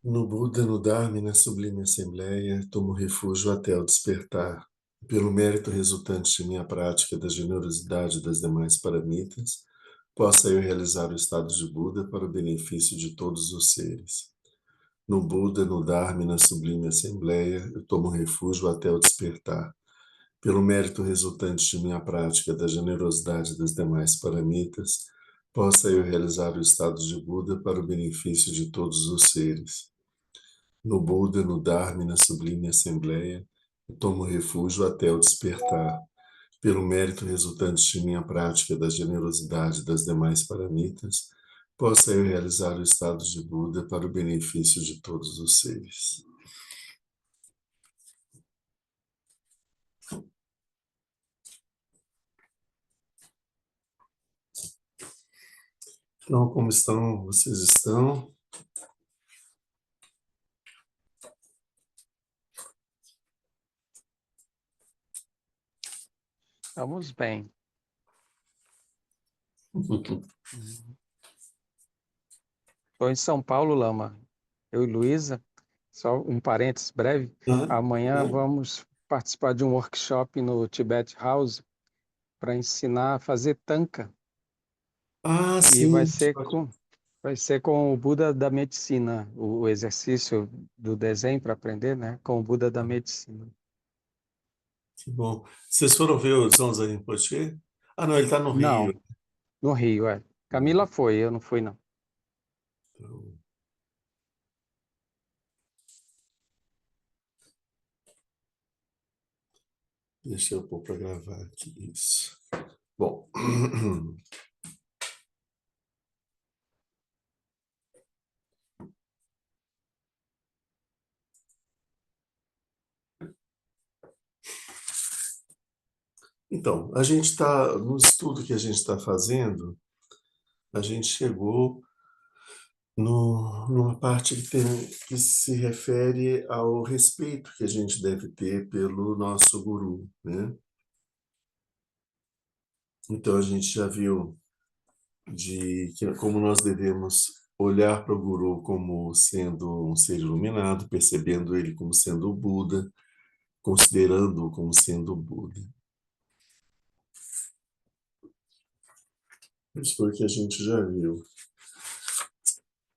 No Buda, no Dharma e na sublime assembleia, tomo refúgio até o despertar. Pelo mérito resultante de minha prática da generosidade das demais paramitas, possa eu realizar o estado de Buda para o benefício de todos os seres. No Buda, no Dharma e na sublime assembleia, eu tomo refúgio até o despertar. Pelo mérito resultante de minha prática da generosidade das demais paramitas, possa eu realizar o estado de Buda para o benefício de todos os seres. No Buda, no Dharma e na sublime assembleia, eu tomo refúgio até o despertar. Pelo mérito resultante de minha prática da generosidade das demais paramitas, possa eu realizar o estado de Buda para o benefício de todos os seres. Então, como estão? Vocês estão? Estamos bem. Estou em São Paulo, Lama. Eu e Luísa, só um parênteses breve. Amanhã vamos participar de um workshop no Tibet House para ensinar a fazer tanka. Ah, E sim. vai ser com o Buda da Medicina, o exercício do desenho para aprender, né? Com o Buda da Medicina. Que bom. Vocês foram ver o Zonza Rinpoche? Ah, não, ele está no Rio. Não, no Rio, é. Camila foi, eu não fui, não. Então, deixa eu pôr para gravar aqui isso. Bom, então, a gente está, no estudo que a gente está fazendo, a gente chegou numa parte que se refere ao respeito que a gente deve ter pelo nosso guru, né? Então, a gente já viu como nós devemos olhar para o guru como sendo um ser iluminado, percebendo ele como sendo o Buda, considerando-o como sendo o Buda. Isso foi o que a gente já viu.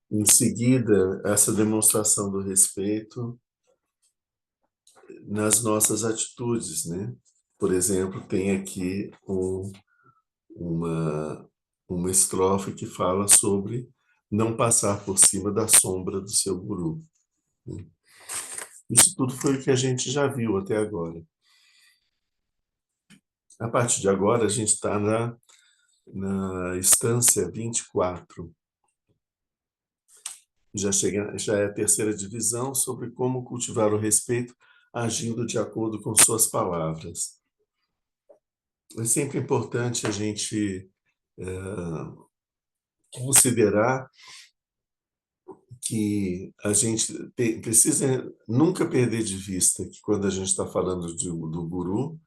Em seguida, essa demonstração do respeito nas nossas atitudes, né? Por exemplo, tem aqui uma, uma estrofe que fala sobre não passar por cima da sombra do seu guru. Isso tudo foi o que a gente já viu até agora. A partir de agora, a gente está na instância 24. Já é a terceira divisão sobre como cultivar o respeito agindo de acordo com suas palavras. É sempre importante a gente considerar que a gente precisa nunca perder de vista que quando a gente está falando do guru,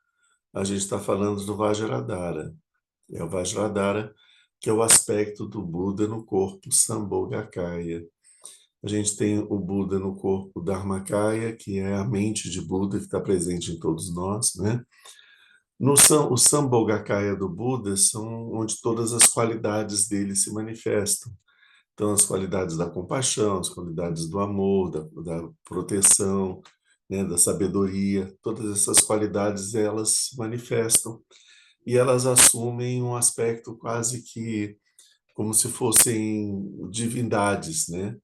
a gente está falando do Vajradhara. É o Vajradhara que é o aspecto do Buda no corpo Sambhogakaya. A gente tem o Buda no corpo Dharmakaya, que é a mente de Buda que está presente em todos nós, né? O Sambhogakaya do Buda são onde todas as qualidades dele se manifestam. Então, as qualidades da compaixão, as qualidades do amor, da proteção, né, da sabedoria, todas essas qualidades elas se manifestam e elas assumem um aspecto quase que como se fossem divindades, né?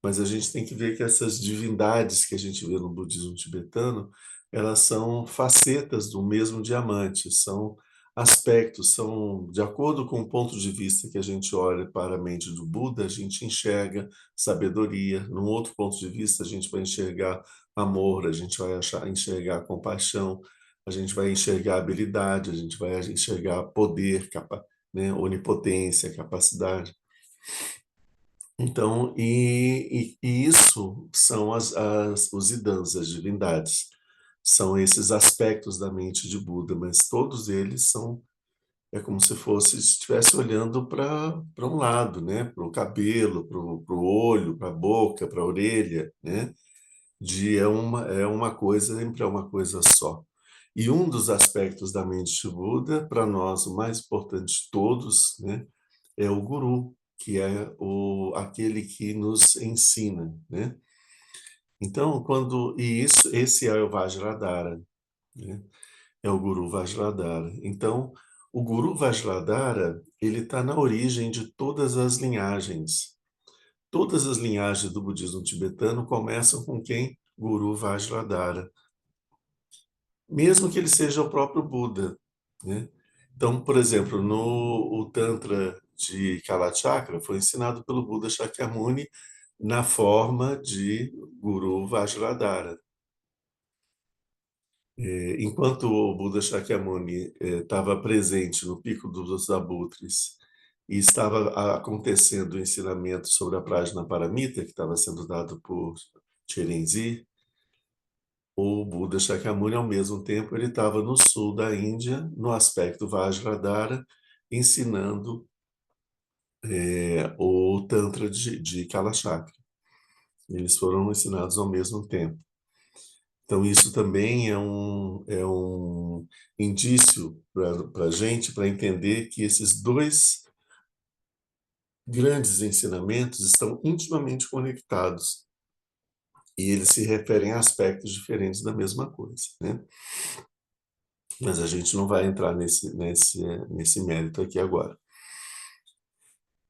Mas a gente tem que ver que essas divindades que a gente vê no budismo tibetano, elas são facetas do mesmo diamante, são aspectos, são de acordo com o ponto de vista que a gente olha para a mente do Buda, a gente enxerga sabedoria, num outro ponto de vista a gente vai enxergar amor, a gente vai enxergar compaixão, a gente vai enxergar habilidade, a gente vai enxergar poder, né, onipotência, capacidade. Então, e isso são os idãs, as divindades. São esses aspectos da mente de Buda, mas todos eles são é como se fosse, estivesse olhando para um lado, né? Para o cabelo, para o olho, para a boca, para a orelha, né? É uma coisa, sempre é uma coisa só. E um dos aspectos da mente de Buda, para nós, o mais importante de todos, né? É o guru, que é aquele que nos ensina, né? Então, esse é o Vajradhara, né? É o Guru Vajradhara. Então, o Guru Vajradhara, ele está na origem de todas as linhagens. Todas as linhagens do budismo tibetano começam com quem? Guru Vajradhara. Mesmo que ele seja o próprio Buda, né? Então, por exemplo, no o Tantra de Kalachakra foi ensinado pelo Buda Shakyamuni na forma de Guru Vajradhara. Enquanto o Buda Shakyamuni estava presente no Pico dos Abutres e estava acontecendo o ensinamento sobre a Prajnaparamita, que estava sendo dado por Chirenzi, o Buda Shakyamuni, ao mesmo tempo, ele estava no sul da Índia, no aspecto Vajradhara, ensinando o Tantra de Kalachakra. Eles foram ensinados ao mesmo tempo. Então, isso também é um indício para a gente, para entender que esses dois grandes ensinamentos estão intimamente conectados e eles se referem a aspectos diferentes da mesma coisa, né? Mas a gente não vai entrar nesse mérito aqui agora.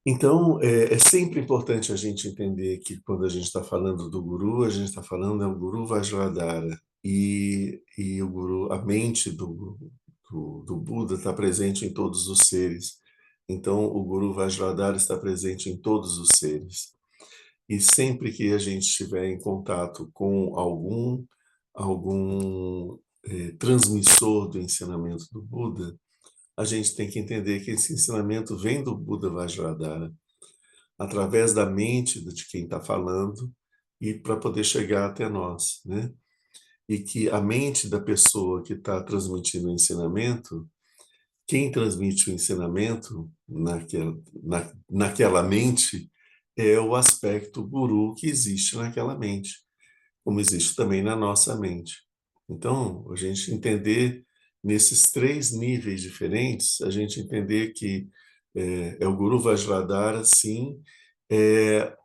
Então, é sempre importante a gente entender que quando a gente está falando do Guru, a gente está falando é o Guru Vajradhara. E o Guru, a mente do Buda está presente em todos os seres. Então, o Guru Vajradhara está presente em todos os seres. E sempre que a gente estiver em contato com algum transmissor do ensinamento do Buda, a gente tem que entender que esse ensinamento vem do Buda Vajradhara, através da mente de quem está falando, e para poder chegar até nós, né? E que a mente da pessoa que está transmitindo o ensinamento, quem transmite o ensinamento naquela mente é o aspecto guru que existe naquela mente, como existe também na nossa mente. Então, a gente entender nesses três níveis diferentes, a gente entender que é o Guru Vajradhara, sim, é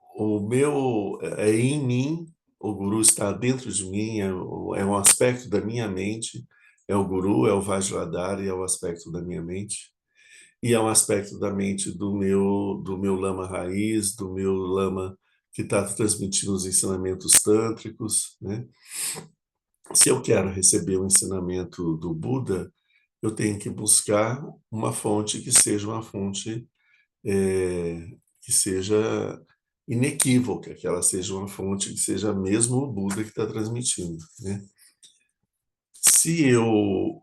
em mim, o Guru está dentro de mim, é um aspecto da minha mente, é o Guru, é o Vajradhara e é o aspecto da minha mente. E é um aspecto da mente do meu lama raiz, do meu lama que está transmitindo os ensinamentos tântricos, né? Se eu quero receber o ensinamento do Buda, eu tenho que buscar uma fonte que seja uma fonte que seja inequívoca, que ela seja uma fonte que seja mesmo o Buda que está transmitindo, né? Se eu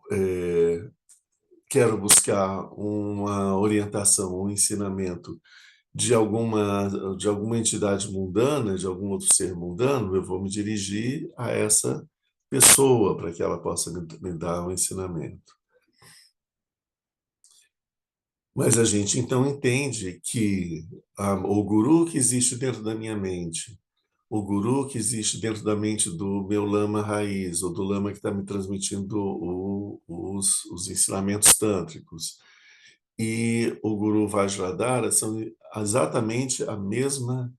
quero buscar uma orientação, um ensinamento de alguma entidade mundana, de algum outro ser mundano, eu vou me dirigir a essa pessoa para que ela possa me dar um ensinamento. Mas a gente então entende que o guru que existe dentro da minha mente, o guru que existe dentro da mente do meu lama raiz, ou do lama que está me transmitindo os ensinamentos tântricos, e o Guru Vajradhara são exatamente a mesma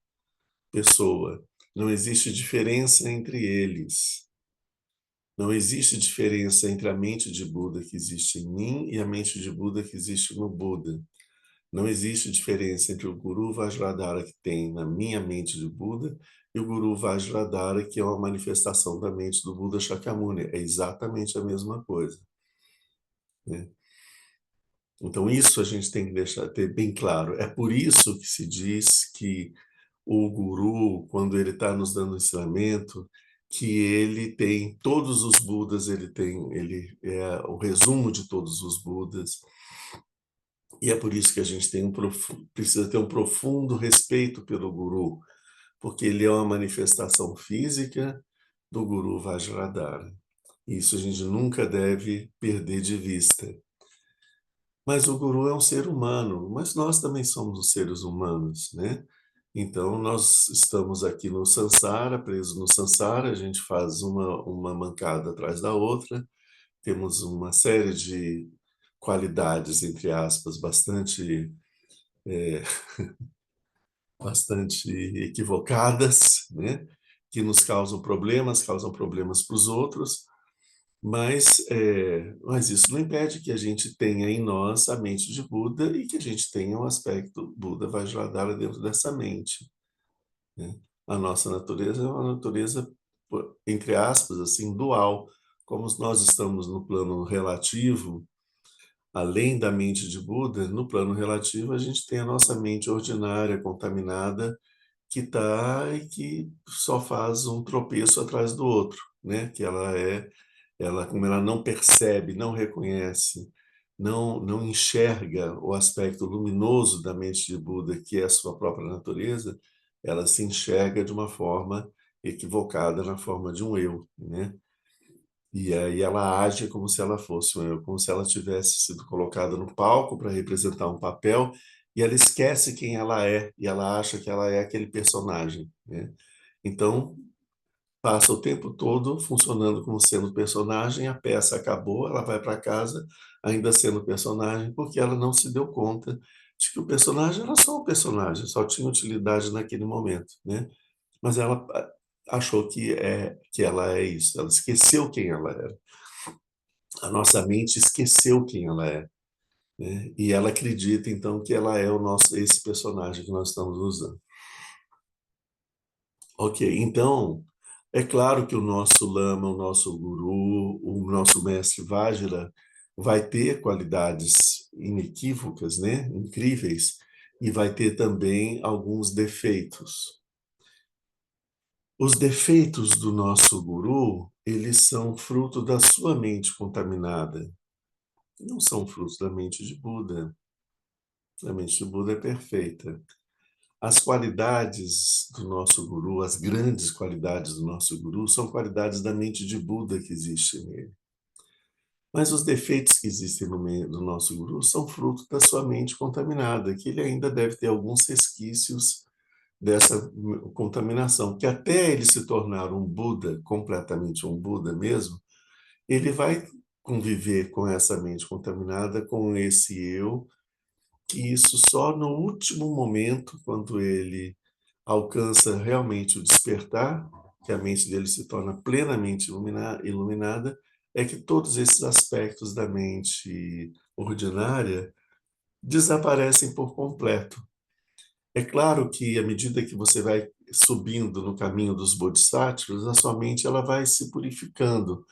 pessoa. Não existe diferença entre eles. Não existe diferença entre a mente de Buda que existe em mim e a mente de Buda que existe no Buda. Não existe diferença entre o Guru Vajradhara que tem na minha mente de Buda e o Guru Vajradhara que é uma manifestação da mente do Buda Shakyamuni. É exatamente a mesma coisa, né? Então, isso a gente tem que ter bem claro. É por isso que se diz que o guru, quando ele está nos dando ensinamento, que ele tem todos os Budas, ele é o resumo de todos os Budas. E é por isso que a gente precisa ter um profundo respeito pelo guru, porque ele é uma manifestação física do Guru Vajradhara. Isso a gente nunca deve perder de vista. Mas o guru é um ser humano, mas nós também somos os seres humanos, né? Então, nós estamos aqui no samsara, presos no samsara, a gente faz uma mancada atrás da outra, temos uma série de qualidades, entre aspas, bastante equivocadas, né? Que nos causam problemas para os outros, mas isso não impede que a gente tenha em nós a mente de Buda e que a gente tenha um aspecto Buda Vajradhara dentro dessa mente, né? A nossa natureza é uma natureza, entre aspas, assim, dual. Como nós estamos no plano relativo, além da mente de Buda, no plano relativo a gente tem a nossa mente ordinária, contaminada, que está e que só faz um tropeço atrás do outro, né? Que ela como ela não percebe, não reconhece, não enxerga o aspecto luminoso da mente de Buda, que é a sua própria natureza, ela se enxerga de uma forma equivocada, na forma de um eu, né? E aí ela age como se ela fosse um eu, como se ela tivesse sido colocada no palco para representar um papel, e ela esquece quem ela é, e ela acha que ela é aquele personagem, né? Então, passa o tempo todo funcionando como sendo personagem, a peça acabou, ela vai para casa ainda sendo personagem, porque ela não se deu conta de que o personagem era só um personagem, só tinha utilidade naquele momento, né? Mas ela achou que ela é isso, ela esqueceu quem ela era. A nossa mente esqueceu quem ela é, né? E ela acredita então que ela é esse personagem que nós estamos usando. Ok, então é claro que o nosso lama, o nosso guru, o nosso mestre Vajra vai ter qualidades inequívocas, né? Incríveis, e vai ter também alguns defeitos. Os defeitos do nosso guru, eles são fruto da sua mente contaminada, não são frutos da mente de Buda. A mente de Buda é perfeita. As qualidades do nosso guru, as grandes qualidades do nosso guru, são qualidades da mente de Buda que existe nele. Mas os defeitos que existem no meio do nosso guru são fruto da sua mente contaminada, que ele ainda deve ter alguns resquícios dessa contaminação, que até ele se tornar um Buda, completamente um Buda mesmo, ele vai conviver com essa mente contaminada, com esse eu, que isso só no último momento, quando ele alcança realmente o despertar, que a mente dele se torna plenamente iluminada, é que todos esses aspectos da mente ordinária desaparecem por completo. É claro que à medida que você vai subindo no caminho dos bodhisattvas, a sua mente ela vai se purificando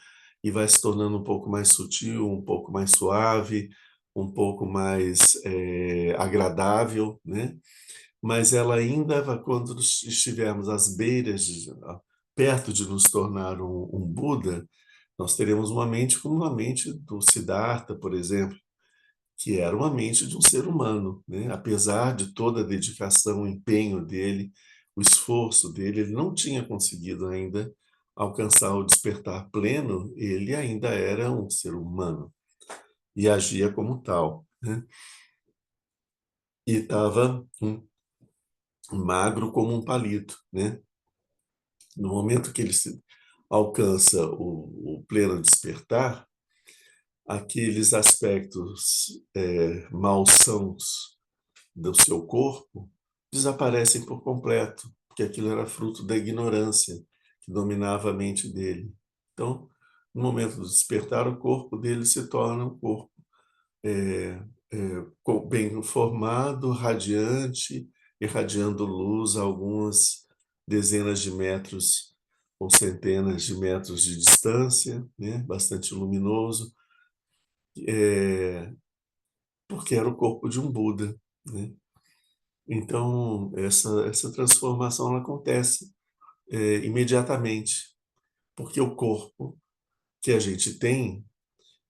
e vai se tornando um pouco mais sutil, um pouco mais suave, um pouco mais agradável, né? Mas ela ainda, quando estivermos às beiras, perto de nos tornar um Buda, nós teremos uma mente como a mente do Siddhartha, por exemplo, que era uma mente de um ser humano, né? Apesar de toda a dedicação, o empenho dele, o esforço dele, ele não tinha conseguido ainda alcançar o despertar pleno, ele ainda era um ser humano e agia como tal, né? E estava magro como um palito, né? No momento que ele alcança o pleno despertar, aqueles aspectos malsãos do seu corpo desaparecem por completo, porque aquilo era fruto da ignorância que dominava a mente dele. Então, no momento do despertar, o corpo dele se torna um corpo bem formado, radiante, irradiando luz a algumas dezenas de metros ou centenas de metros de distância, né? Bastante luminoso, porque era o corpo de um Buda, né? Então, essa transformação ela acontece imediatamente, porque o corpo que a gente tem,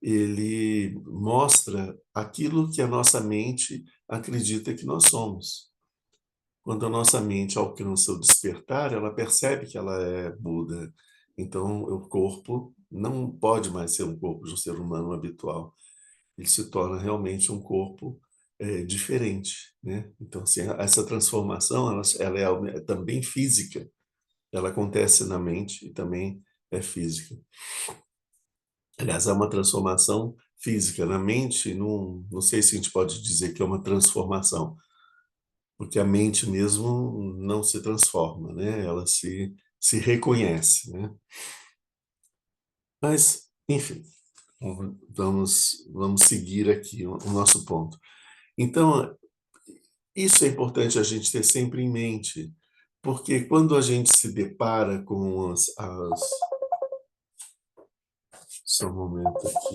ele mostra aquilo que a nossa mente acredita que nós somos. Quando a nossa mente alcança o despertar, ela percebe que ela é Buda. Então, o corpo não pode mais ser um corpo de um ser humano habitual. ele se torna realmente um corpo diferente, né? Então, assim, essa transformação, ela é também física, ela acontece na mente e também é física. Aliás, é uma transformação física. Na mente, não sei se a gente pode dizer que é uma transformação, porque a mente mesmo não se transforma, né? Ela se reconhece, né? Mas, enfim, vamos seguir aqui o nosso ponto. Então, isso é importante a gente ter sempre em mente, porque quando a gente se depara com Só um momento aqui.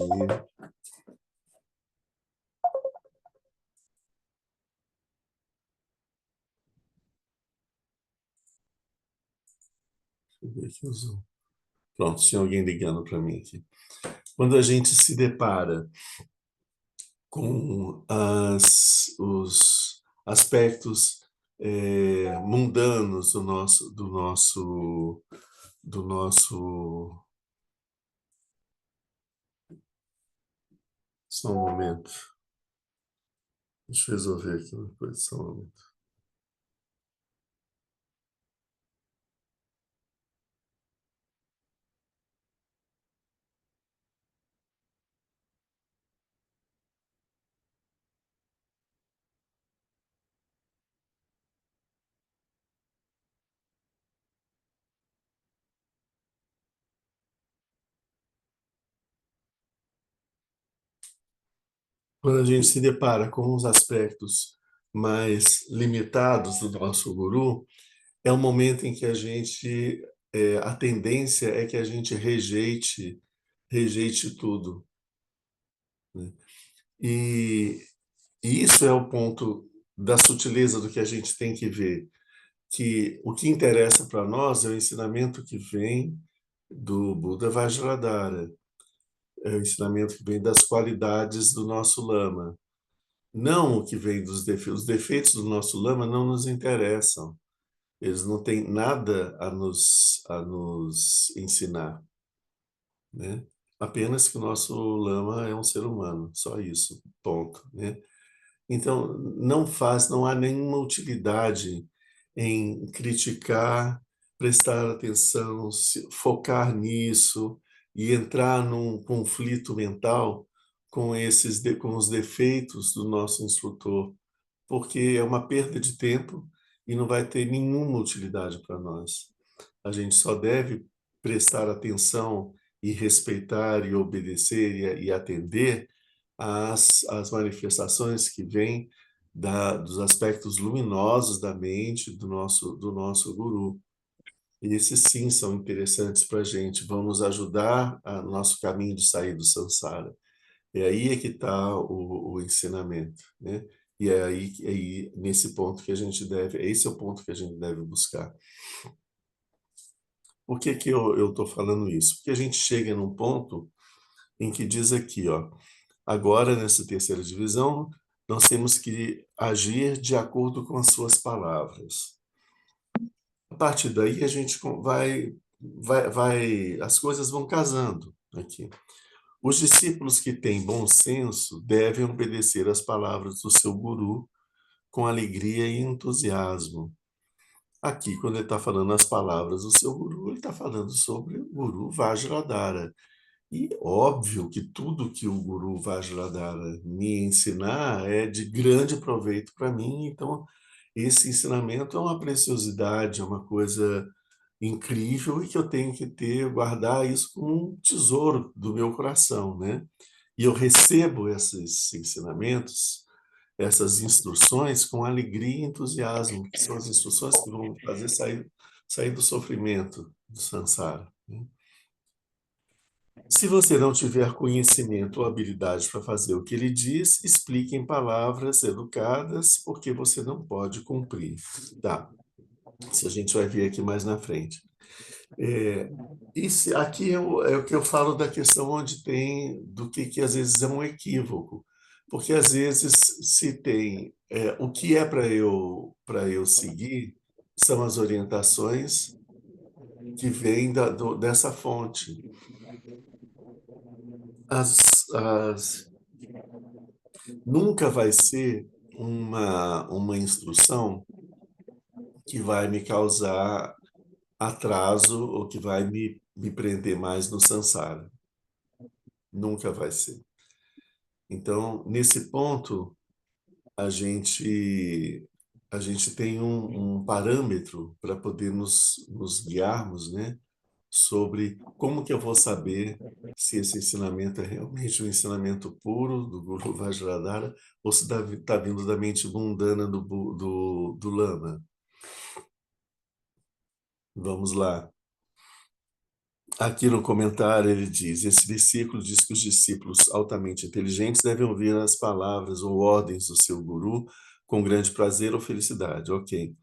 Deixa eu ver aqui os... Pronto, tinha alguém ligando para mim aqui. Quando a gente se depara com os aspectos mundanos do nosso. Só um momento. Deixa eu resolver aqui uma coisa, só um momento. Quando a gente se depara com os aspectos mais limitados do nosso guru, é um momento em que a tendência é que a gente rejeite tudo, né? E, e isso é o ponto da sutileza do que a gente tem que ver, que o que interessa para nós é o ensinamento que vem do Buda Vajradhara, é o ensinamento que vem das qualidades do nosso Lama, não o que vem dos defeitos. Os defeitos do nosso Lama não nos interessam, eles não têm nada a nos ensinar, né? Apenas que o nosso lama é um ser humano, só isso, ponto, né? Então, não há nenhuma utilidade em criticar, prestar atenção, focar nisso e entrar num conflito mental com os defeitos do nosso instrutor, porque é uma perda de tempo e não vai ter nenhuma utilidade para nós. A gente só deve prestar atenção e respeitar e obedecer e atender às manifestações que vêm dos aspectos luminosos da mente do nosso guru. E esses sim são interessantes para a gente, vão nos ajudar no nosso caminho de sair do samsara. É aí que está o ensinamento, né? E é aí nesse ponto que a gente deve, esse é o ponto que a gente deve buscar. Por que que eu estou falando isso? Porque a gente chega num ponto em que diz aqui, ó, agora nessa terceira divisão, nós temos que agir de acordo com as suas palavras. A partir daí a gente as coisas vão casando aqui. Os discípulos que têm bom senso devem obedecer às palavras do seu guru com alegria e entusiasmo. Aqui, quando ele está falando as palavras do seu guru, ele está falando sobre o guru Vajradhara. E óbvio que tudo que o guru Vajradhara me ensinar é de grande proveito para mim, então esse ensinamento é uma preciosidade, é uma coisa incrível e que eu tenho que guardar isso como um tesouro do meu coração, né? E eu recebo esses ensinamentos, essas instruções com alegria e entusiasmo, que são as instruções que vão me fazer sair do sofrimento, do samsara, né? Se você não tiver conhecimento ou habilidade para fazer o que ele diz, explique em palavras educadas, porque você não pode cumprir. Tá, isso a gente vai ver aqui mais na frente. Aqui é o que eu falo da questão onde tem, do que às vezes é um equívoco, porque às vezes se tem, o que é para eu seguir são as orientações que vêm dessa fonte. As Nunca vai ser uma instrução que vai me causar atraso ou que vai me prender mais no samsara. Nunca vai ser. Então, nesse ponto, a gente a gente tem um parâmetro para poder nos guiarmos, né, sobre como que eu vou saber se esse ensinamento é realmente um ensinamento puro do Guru Vajradhara ou se está vindo da mente mundana do Lama. Vamos lá. Aqui no comentário ele diz, esse versículo diz que os discípulos altamente inteligentes devem ouvir as palavras ou ordens do seu guru com grande prazer ou felicidade. Ok.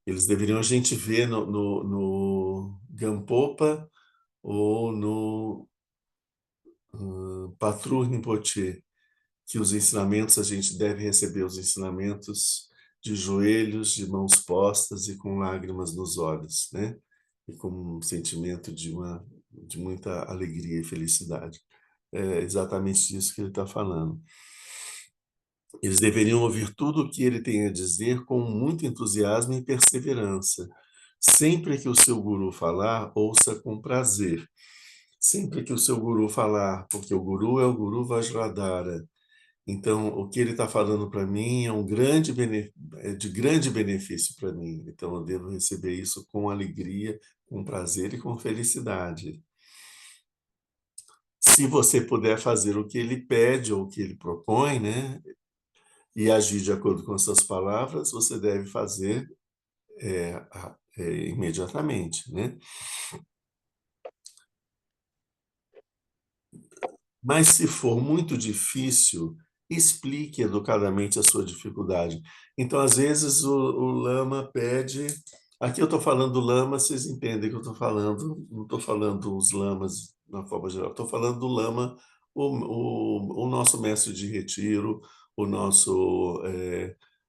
Eles deveriam a gente ver no Gampopa ou no Patru Rinpoche, que os ensinamentos, a gente deve receber os ensinamentos de joelhos, de mãos postas e com lágrimas nos olhos, né? E com um sentimento de muita alegria e felicidade. É exatamente disso que ele está falando. Eles deveriam ouvir tudo o que ele tem a dizer com muito entusiasmo e perseverança. Sempre que o seu guru falar, ouça com prazer. Sempre que o seu guru falar, porque o guru é o Guru Vajradhara. Então, o que ele está falando para mim é de grande benefício para mim. Então, eu devo receber isso com alegria, com prazer e com felicidade. Se você puder fazer o que ele pede ou o que ele propõe, né, e agir de acordo com as suas palavras, você deve fazer imediatamente, né? Mas se for muito difícil, explique educadamente a sua dificuldade. Então, às vezes, o lama pede. Aqui eu estou falando do lama, vocês entendem que eu estou falando, não estou falando os lamas na forma geral, estou falando do lama, o nosso mestre de retiro, o nosso,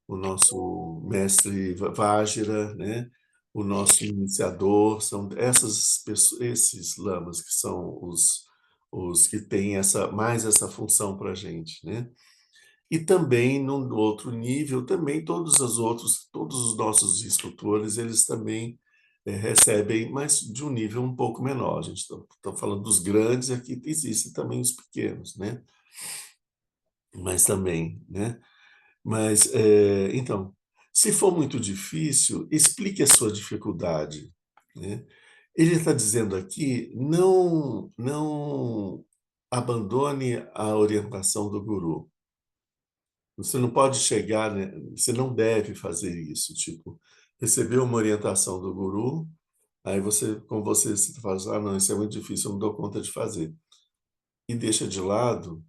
o nosso mestre Vajra, né? O nosso iniciador, são essas pessoas, esses lamas que são os que têm mais essa função para a gente, né? E também, num outro nível, também todos os nossos instrutores, eles também recebem, mas de um nível um pouco menor. A gente está falando dos grandes, aqui existem também os pequenos, né? Mas também, né? Mas, então, se for muito difícil, explique a sua dificuldade, né? Ele está dizendo aqui, não abandone a orientação do guru. Você não pode chegar, né? Você não deve fazer isso, tipo, receber uma orientação do guru, aí você fala, ah, não, isso é muito difícil, eu não dou conta de fazer. E deixa de lado,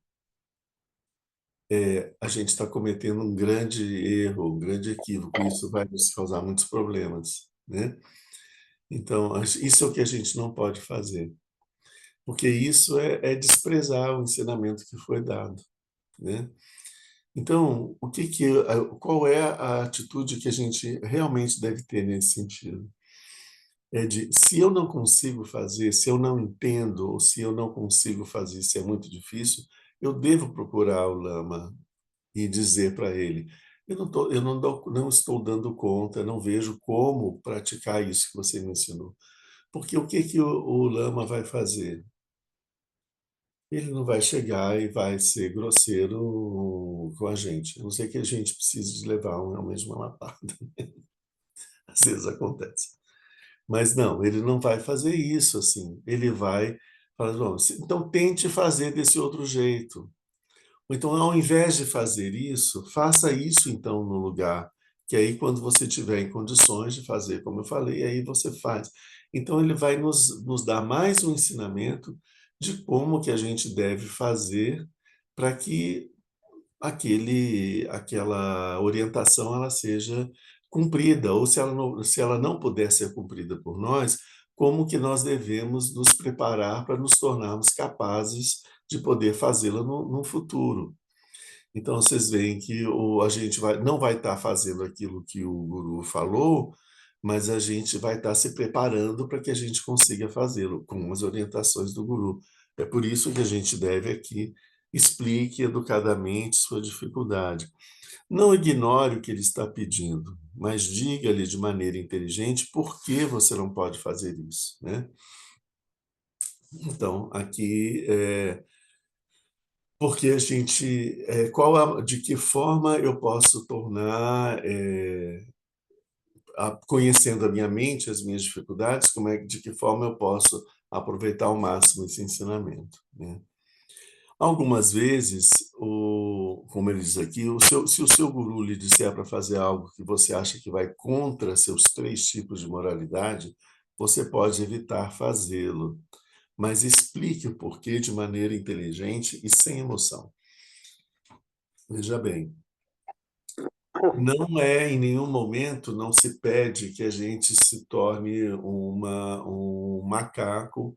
a gente está cometendo um grande erro, um grande equívoco, e isso vai nos causar muitos problemas, né? Então, isso é o que a gente não pode fazer, porque isso é desprezar o ensinamento que foi dado, né? Então, qual é a atitude que a gente realmente deve ter nesse sentido? É de, se eu não consigo fazer, se eu não entendo, ou se eu não consigo fazer, se é muito difícil, eu devo procurar o Lama e dizer para ele, eu não estou dando conta, não vejo como praticar isso que você me ensinou. Porque o que o Lama vai fazer? Ele não vai chegar e vai ser grosseiro com a gente. A não ser que a gente precise de levar realmente uma lapada. Às vezes acontece. Mas não, ele não vai fazer isso assim. Ele vai falar, "Bom, então tente fazer desse outro jeito. Ou então, ao invés de fazer isso, faça isso então no lugar. Que aí, quando você tiver em condições de fazer, como eu falei, aí você faz. Então, ele vai nos dar mais um ensinamento de como que a gente deve fazer para que aquela orientação ela seja cumprida, ou se ela não puder ser cumprida por nós, como que nós devemos nos preparar para nos tornarmos capazes de poder fazê-la no futuro. Então, vocês veem que a gente não vai estar fazendo aquilo que o guru falou, mas a gente vai estar se preparando para que a gente consiga fazê-lo, com as orientações do guru. É por isso que a gente deve aqui explique educadamente sua dificuldade. Não ignore o que ele está pedindo, mas diga-lhe de maneira inteligente por que você não pode fazer isso, né? Então, aqui, porque a gente, de que forma eu posso tornar, conhecendo a minha mente, as minhas dificuldades, de que forma eu posso aproveitar ao máximo esse ensinamento, né? Algumas vezes, como ele diz aqui, se o seu guru lhe disser para fazer algo que você acha que vai contra seus 3 tipos de moralidade, você pode evitar fazê-lo, mas explique o porquê de maneira inteligente e sem emoção. Veja bem, não é em nenhum momento, não se pede que a gente se torne um macaco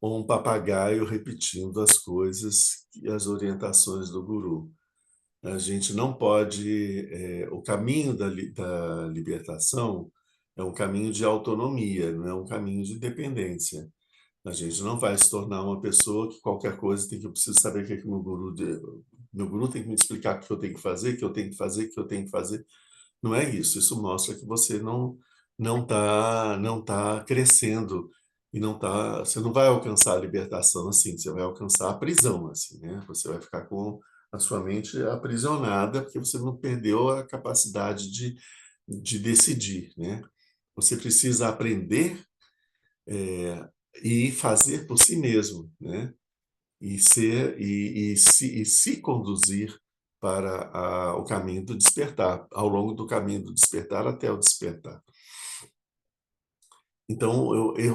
ou um papagaio repetindo as coisas e as orientações do guru. A gente não pode. O caminho da libertação é um caminho de autonomia, não é um caminho de dependência. A gente não vai se tornar uma pessoa que qualquer coisa tem que eu preciso saber o que é que meu guru tem que me explicar o que eu tenho que fazer, o que eu tenho que fazer, o que eu tenho que fazer. Não é isso. Isso mostra que você não tá crescendo e você não vai alcançar a libertação assim, você vai alcançar a prisão assim, né? Você vai ficar com a sua mente aprisionada porque você não perdeu a capacidade de decidir, né? Você precisa aprender e fazer por si mesmo, né? E se conduzir para o caminho do despertar, ao longo do caminho do despertar até o despertar. Então,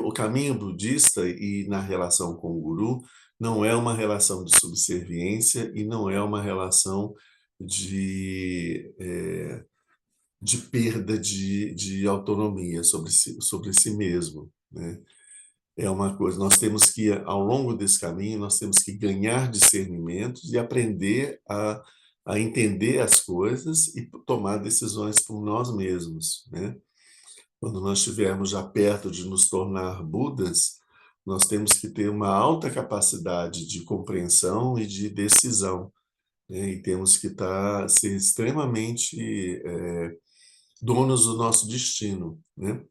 o caminho budista e na relação com o guru não é uma relação de subserviência e não é uma relação de perda de autonomia sobre si mesmo, né? É uma coisa, nós temos que, ao longo desse caminho, nós temos que ganhar discernimentos e aprender a entender as coisas e tomar decisões por nós mesmos, né? Quando nós estivermos já perto de nos tornar Budas, nós temos que ter uma alta capacidade de compreensão e de decisão, né? E temos que ser extremamente donos do nosso destino, né?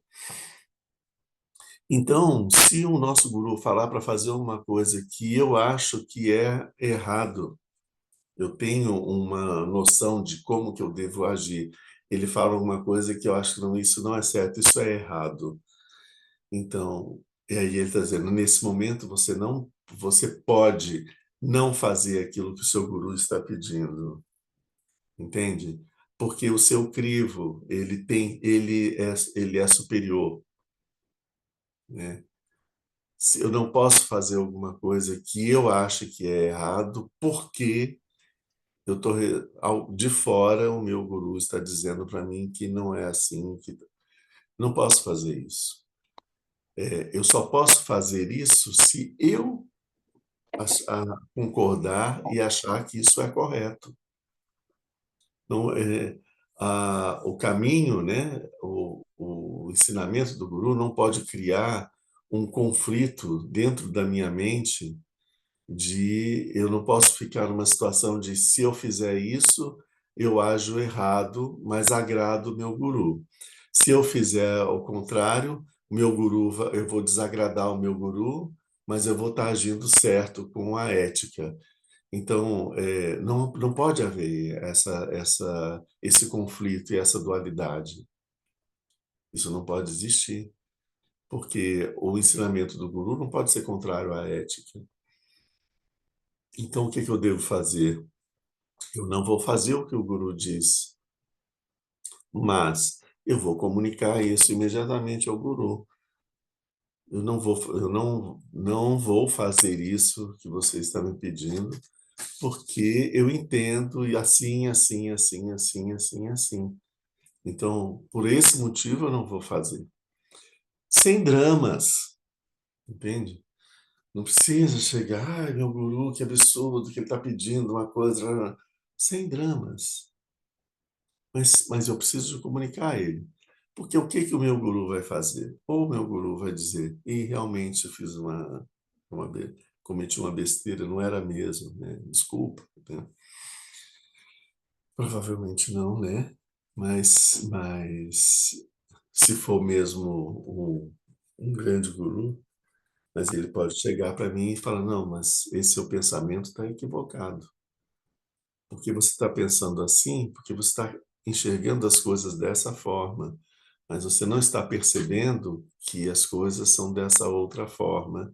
Então, se o nosso guru falar para fazer uma coisa que eu acho que é errado, eu tenho uma noção de como que eu devo agir, ele fala alguma coisa que eu acho que não, isso não é certo, isso é errado. Então, e aí ele está dizendo, nesse momento você pode não fazer aquilo que o seu guru está pedindo, entende? Porque o seu crivo, ele é superior, né? Se eu não posso fazer alguma coisa que eu acho que é errado, porque eu tô de fora, o meu guru está dizendo para mim que não é assim, que não posso fazer isso. Eu só posso fazer isso se eu concordar e achar que isso é correto. Então, o caminho, né, o ensinamento do guru não pode criar um conflito dentro da minha mente eu não posso ficar numa situação de se eu fizer isso, eu ajo errado, mas agrado o meu guru. Se eu fizer o contrário, eu vou desagradar o meu guru, mas eu vou estar agindo certo com a ética. Então, não pode haver esse conflito e essa dualidade. Isso não pode existir, porque o ensinamento do guru não pode ser contrário à ética. Então, o que eu devo fazer? Eu não vou fazer o que o guru diz, mas eu vou comunicar isso imediatamente ao guru. Eu não vou fazer isso que você está me pedindo, porque eu entendo e assim, assim, assim, assim, assim, assim. Então, por esse motivo eu não vou fazer. Sem dramas, entende? Não precisa chegar, ai, meu guru, que absurdo que ele está pedindo uma coisa. Sem dramas. Mas eu preciso de comunicar a ele. Porque o que o meu guru vai fazer? Ou o meu guru vai dizer, e realmente eu fiz uma cometi uma besteira, não era mesmo, né? Desculpa, né? Provavelmente não, né? Mas se for mesmo um grande guru, mas ele pode chegar para mim e falar, não, mas esse seu pensamento está equivocado. Porque você está pensando assim, porque você está enxergando as coisas dessa forma, mas você não está percebendo que as coisas são dessa outra forma.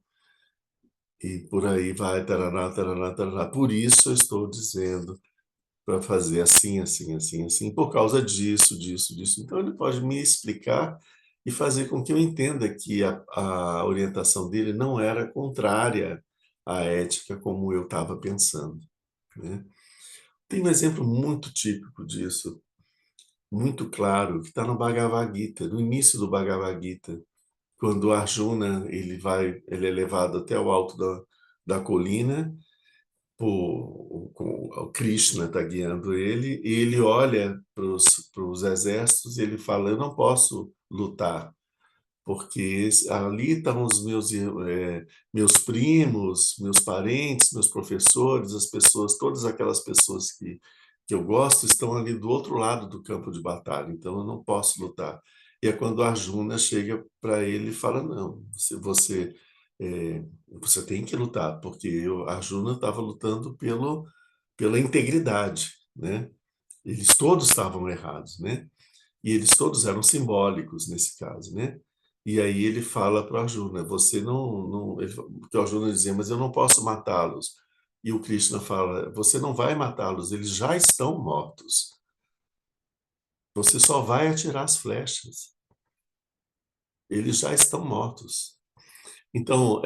E por aí vai, tarará, tarará, tarará. Por isso eu estou dizendo para fazer assim, assim, assim, assim, por causa disso, disso, disso. Então ele pode me explicar e fazer com que eu entenda que a orientação dele não era contrária à ética como eu estava pensando, né? Tem um exemplo muito típico disso, muito claro, que está no Bhagavad Gita, no início do Bhagavad Gita, quando Arjuna ele é levado até o alto da colina, o Krishna está guiando ele, e ele olha para os exércitos e ele fala, eu não posso lutar, porque ali estão os meus primos, meus parentes, meus professores, as pessoas, todas aquelas pessoas que eu gosto estão ali do outro lado do campo de batalha, então eu não posso lutar. E é quando Arjuna chega para ele e fala, não, você tem que lutar, porque Arjuna estava lutando pela integridade, né? Eles todos estavam errados, né? E eles todos eram simbólicos nesse caso, né? E aí ele fala para Arjuna, você porque o Arjuna dizia, mas eu não posso matá-los. E o Krishna fala, você não vai matá-los, eles já estão mortos. Você só vai atirar as flechas. Eles já estão mortos. Então,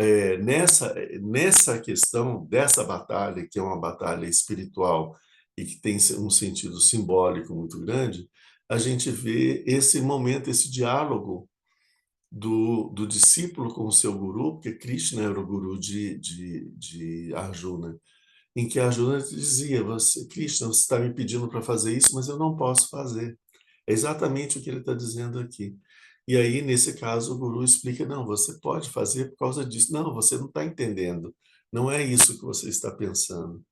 nessa questão dessa batalha, que é uma batalha espiritual e que tem um sentido simbólico muito grande, a gente vê esse momento, esse diálogo do discípulo com o seu guru, porque Krishna era o guru de Arjuna, em que Arjuna dizia, Krishna, você está me pedindo para fazer isso, mas eu não posso fazer. É exatamente o que ele está dizendo aqui. E aí, nesse caso, o guru explica, não, você pode fazer por causa disso. Não, você não está entendendo. Não é isso que você está pensando.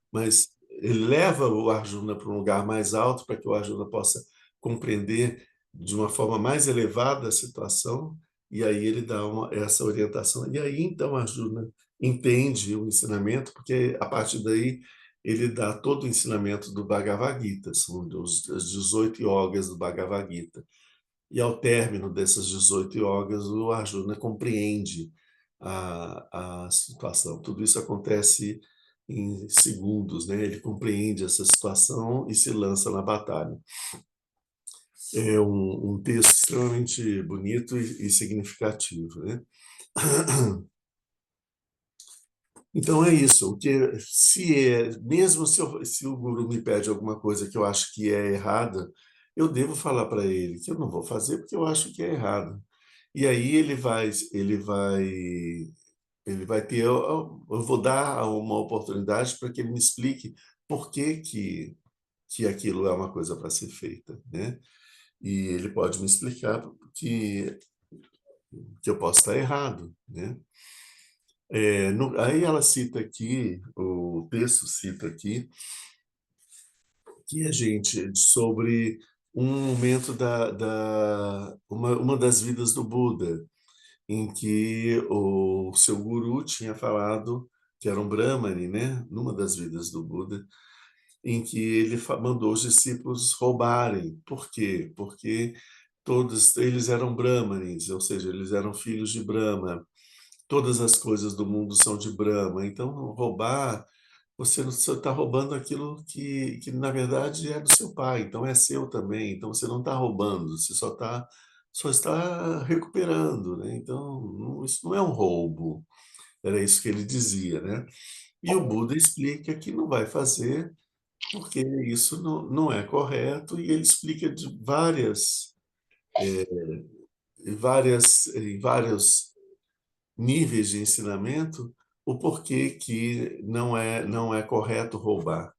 Mas ele leva o Arjuna para um lugar mais alto para que o Arjuna possa compreender de uma forma mais elevada a situação, e aí ele dá essa orientação. E aí, então, Arjuna entende o ensinamento, porque a partir daí ele dá todo o ensinamento do Bhagavad Gita, são as 18 yogas do Bhagavad Gita. E ao término dessas 18 yogas, o Arjuna compreende a situação. Tudo isso acontece em segundos, né? Ele compreende essa situação e se lança na batalha. É um texto extremamente bonito e significativo, né? Então é isso. O que mesmo se o guru me pede alguma coisa que eu acho que é errada, eu devo falar para ele que eu não vou fazer porque eu acho que é errado. E aí ele vai ter, eu vou dar uma oportunidade para que ele me explique por que aquilo é uma coisa para ser feita, né? E ele pode me explicar que eu posso estar errado, né? Aí ela cita aqui, o texto cita aqui, que a gente, sobre um momento uma das vidas do Buda, em que o seu guru tinha falado que era um Brahmane, né? Numa das vidas do Buda, em que ele mandou os discípulos roubarem. Por quê? Porque todos eles eram Brahmanes, ou seja, eles eram filhos de Brahma. Todas as coisas do mundo são de Brahma. Então, roubar, você está roubando aquilo que, na verdade, é do seu pai, então é seu também. Então, você não está roubando, você só está recuperando, né? Então, isso não é um roubo. Era isso que ele dizia, né? E o Buda explica que não vai fazer porque isso não é correto, e ele explica de em vários níveis de ensinamento o porquê que não é correto roubar,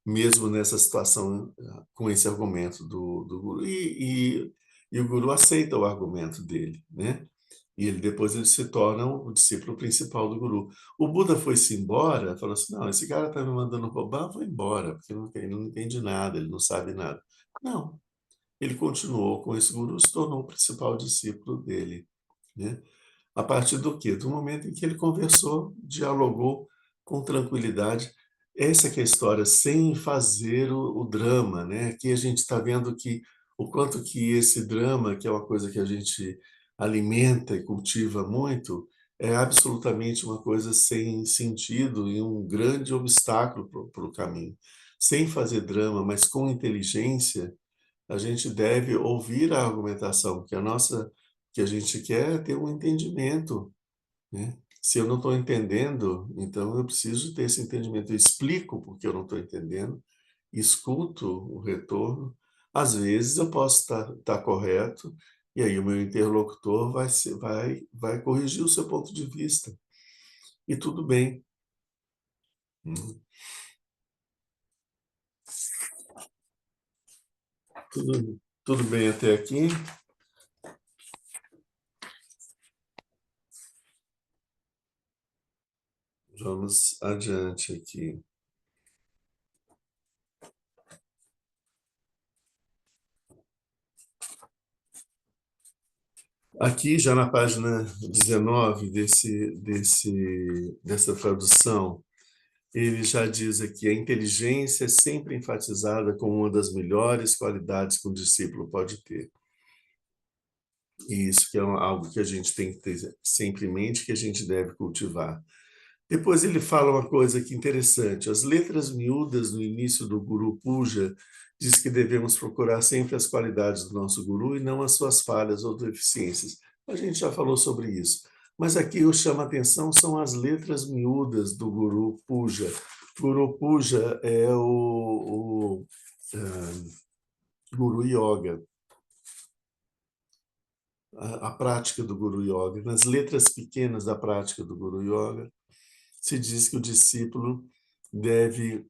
mesmo nessa situação, com esse argumento do guru. E o guru aceita o argumento dele, né? E depois ele se torna o discípulo principal do guru. O Buda foi-se embora, falou assim, não, esse cara está me mandando roubar, vou embora, porque ele não entende nada, ele não sabe nada. Não, ele continuou com esse guru, se tornou o principal discípulo dele, né? A partir do quê? Do momento em que ele conversou, dialogou com tranquilidade. Essa que é a história, sem fazer o drama, né? Aqui a gente está vendo que o quanto que esse drama, que é uma coisa que a gente alimenta e cultiva muito, é absolutamente uma coisa sem sentido e um grande obstáculo para o caminho. Sem fazer drama, mas com inteligência, a gente deve ouvir a argumentação, que a nossa, que a gente quer é ter um entendimento, né? Se eu não estou entendendo, então eu preciso ter esse entendimento. Eu explico porque eu não estou entendendo, escuto o retorno. Às vezes eu posso estar correto, e aí o meu interlocutor vai corrigir o seu ponto de vista. E tudo bem. Tudo bem até aqui? Vamos adiante aqui. Aqui, já na página 19 dessa tradução, ele já diz aqui: a inteligência é sempre enfatizada como uma das melhores qualidades que um discípulo pode ter. E isso que é algo que a gente tem que ter sempre em mente, que a gente deve cultivar. Depois ele fala uma coisa que interessante. As letras miúdas no início do Guru Puja diz que devemos procurar sempre as qualidades do nosso Guru e não as suas falhas ou deficiências. A gente já falou sobre isso. Mas aqui o chama a atenção são as letras miúdas do Guru Puja. Guru Puja é o Guru Yoga, a prática do Guru Yoga. Nas letras pequenas da prática do Guru Yoga, se diz que o discípulo deve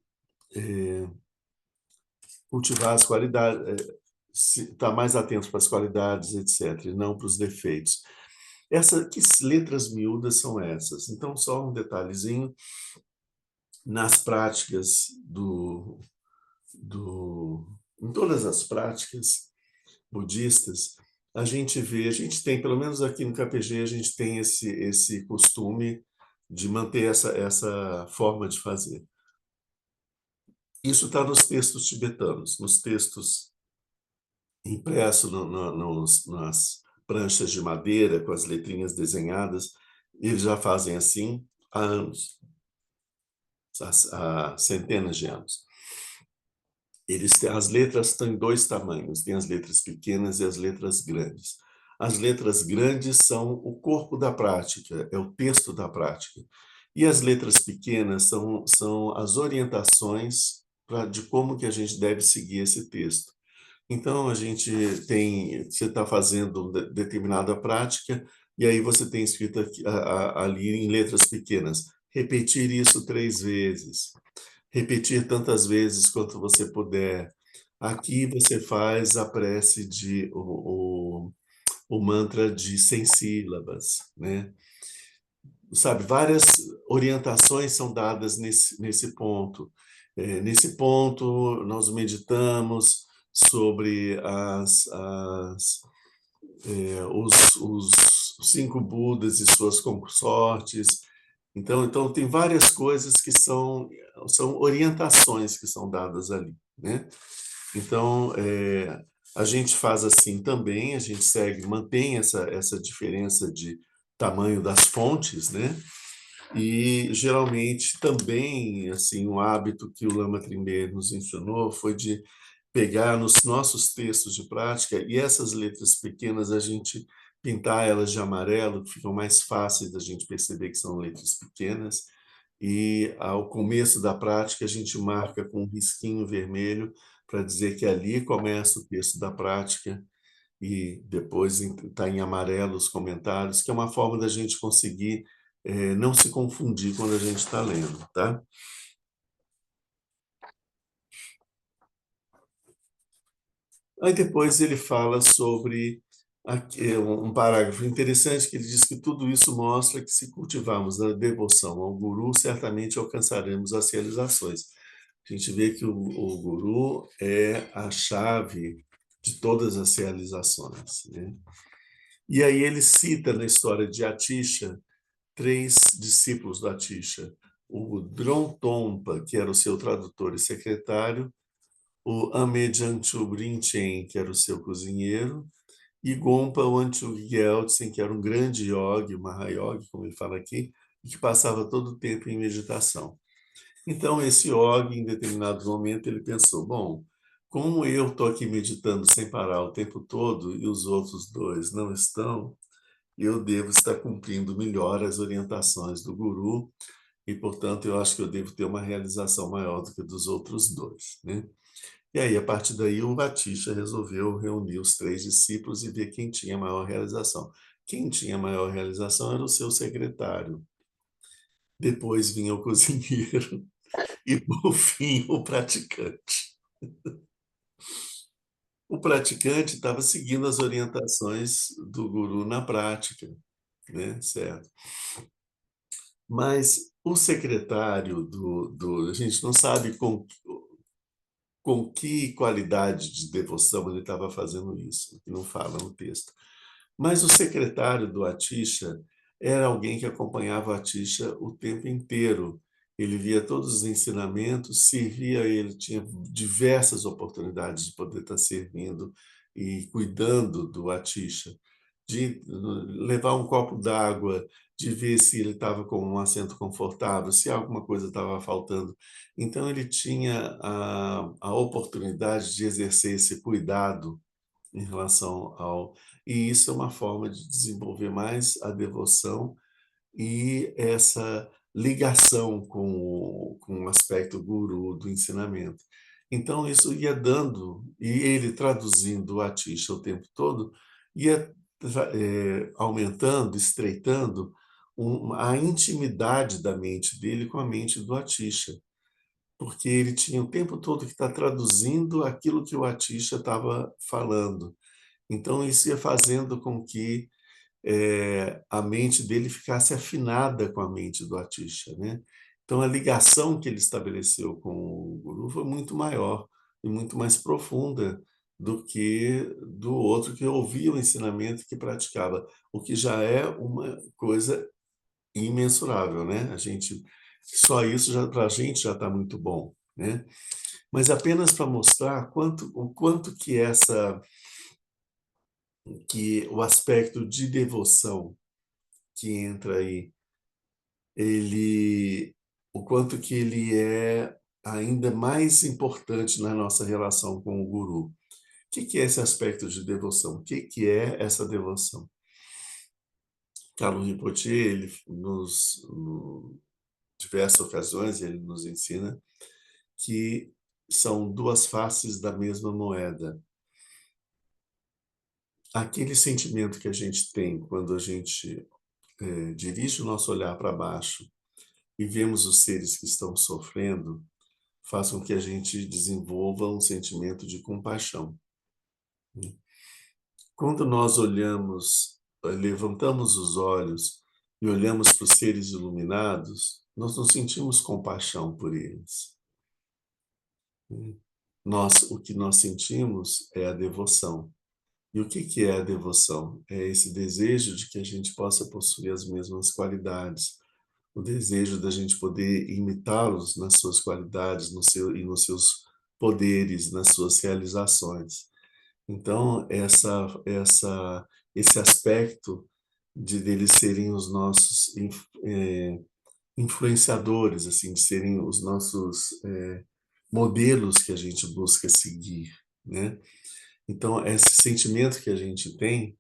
cultivar as qualidades, estar mais atento para as qualidades, etc., e não para os defeitos. Que letras miúdas são essas? Então, só um detalhezinho, nas práticas em todas as práticas budistas, a gente tem, pelo menos aqui no KPG, a gente tem esse costume de manter essa forma de fazer. Isso está nos textos tibetanos, nos textos impressos nas pranchas de madeira, com as letrinhas desenhadas. Eles já fazem assim há anos, há centenas de anos. As letras têm dois tamanhos, tem as letras pequenas e as letras grandes. As letras grandes são o corpo da prática, é o texto da prática. E as letras pequenas são as orientações de como que a gente deve seguir esse texto. Então, você está fazendo determinada prática, e aí você tem escrito ali em letras pequenas, repetir isso 3 vezes, repetir tantas vezes quanto você puder. Aqui você faz a prece o mantra de 100 sílabas, né? Sabe, várias orientações são dadas nesse ponto. Nesse ponto, nós meditamos sobre os 5 Budas e suas consortes. Então tem várias coisas que são orientações que são dadas ali, né? Então, a gente faz assim também, a gente mantém essa diferença de tamanho das fontes, né? E geralmente também, assim, um hábito que o Lama Trimbe nos ensinou foi de pegar nos nossos textos de prática e essas letras pequenas a gente pintar elas de amarelo, que ficam mais fáceis da gente perceber que são letras pequenas. E ao começo da prática a gente marca com um risquinho vermelho para dizer que ali começa o texto da prática e depois está em amarelo os comentários, que é uma forma da gente conseguir não se confundir quando a gente está lendo, tá? Aí depois ele fala sobre aqui é um parágrafo interessante que ele diz que tudo isso mostra que se cultivarmos a devoção ao guru, certamente alcançaremos as realizações. A gente vê que o guru é a chave de todas as realizações, né? E aí ele cita na história de Atisha três discípulos do Atisha: o Drontompa, que era o seu tradutor e secretário, o Amedjantu Rinchen, que era o seu cozinheiro, e Gompa Wanchuk Gyaltsen, que era um grande yogi, Mahayogi, como ele fala aqui, e que passava todo o tempo em meditação. Então, esse yogi, em determinado momento, ele pensou, bom, como eu estou aqui meditando sem parar o tempo todo e os outros dois não estão, eu devo estar cumprindo melhor as orientações do guru e, portanto, eu acho que eu devo ter uma realização maior do que a dos outros dois, né? E aí, a partir daí, o Batisha resolveu reunir os três discípulos e ver quem tinha maior realização. Quem tinha maior realização era o seu secretário. Depois vinha o cozinheiro e, por fim, o praticante. O praticante estava seguindo as orientações do guru na prática, né? Certo. Mas o secretário a gente não sabe com que qualidade de devoção ele estava fazendo isso, que não fala no texto. Mas o secretário do Atisha era alguém que acompanhava o Atisha o tempo inteiro. Ele via todos os ensinamentos, servia ele, tinha diversas oportunidades de poder estar servindo e cuidando do Atisha, de levar um copo d'água, de ver se ele estava com um assento confortável, se alguma coisa estava faltando. Então, ele tinha a oportunidade de exercer esse cuidado em relação ao. E isso é uma forma de desenvolver mais a devoção e essa ligação com o aspecto guru do ensinamento. Então, isso ia dando, e ele traduzindo o Atisha o tempo todo, ia aumentando, estreitando a intimidade da mente dele com a mente do Atisha, porque ele tinha o tempo todo que estar traduzindo aquilo que o Atisha estava falando. Então, isso ia fazendo com que a mente dele ficasse afinada com a mente do Atisha, né? Então, a ligação que ele estabeleceu com o Guru foi muito maior e muito mais profunda do que do outro que ouvia o ensinamento e que praticava, o que já é uma coisa imensurável, né? A gente só isso já para a gente já está muito bom, né? Mas apenas para mostrar o quanto que o aspecto de devoção que entra aí, ele, o quanto que ele é ainda mais importante na nossa relação com o guru. O que é esse aspecto de devoção? O que é essa devoção? Carlo Rinpoche, ele em diversas ocasiões, ele nos ensina que são duas faces da mesma moeda. Aquele sentimento que a gente tem quando a gente dirige o nosso olhar para baixo e vemos os seres que estão sofrendo, faz com que a gente desenvolva um sentimento de compaixão. Quando nós olhamos, levantamos os olhos e olhamos para os seres iluminados, nós não sentimos compaixão por eles. O que nós sentimos é a devoção. E o que é a devoção? É esse desejo de que a gente possa possuir as mesmas qualidades, o desejo da gente poder imitá-los nas suas qualidades, e nos seus poderes, nas suas realizações. Então, esse aspecto de deles serem os nossos influenciadores, assim, de serem os nossos modelos que a gente busca seguir, né? Então, esse sentimento que a gente tem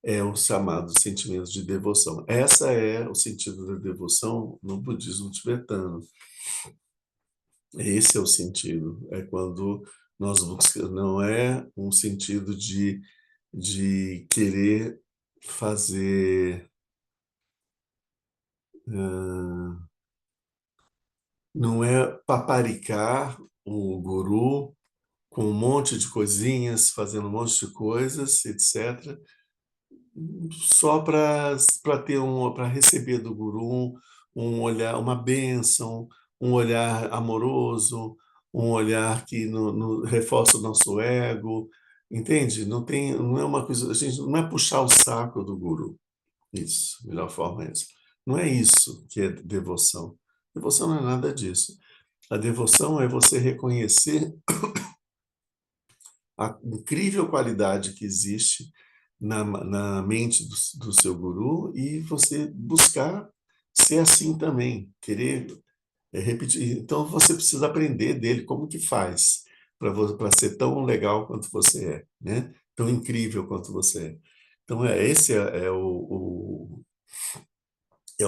é o chamado sentimento de devoção. Essa é o sentido da devoção no budismo tibetano. Esse é o sentido. É quando nós buscamos, não é um sentido de querer fazer, não é paparicar o guru com um monte de coisinhas, fazendo um monte de coisas, etc., só para ter para receber do guru um olhar, uma bênção, um olhar amoroso, um olhar que reforça o nosso ego, entende? Não é uma coisa, a gente não é puxar o saco do guru. Isso, a melhor forma é essa. Não é isso que é devoção. Devoção não é nada disso. A devoção é você reconhecer a incrível qualidade que existe na mente do seu guru e você buscar ser assim também, querer repetir. Então você precisa aprender dele como que faz para ser tão legal quanto você é, né? Tão incrível quanto você é. Então esse é o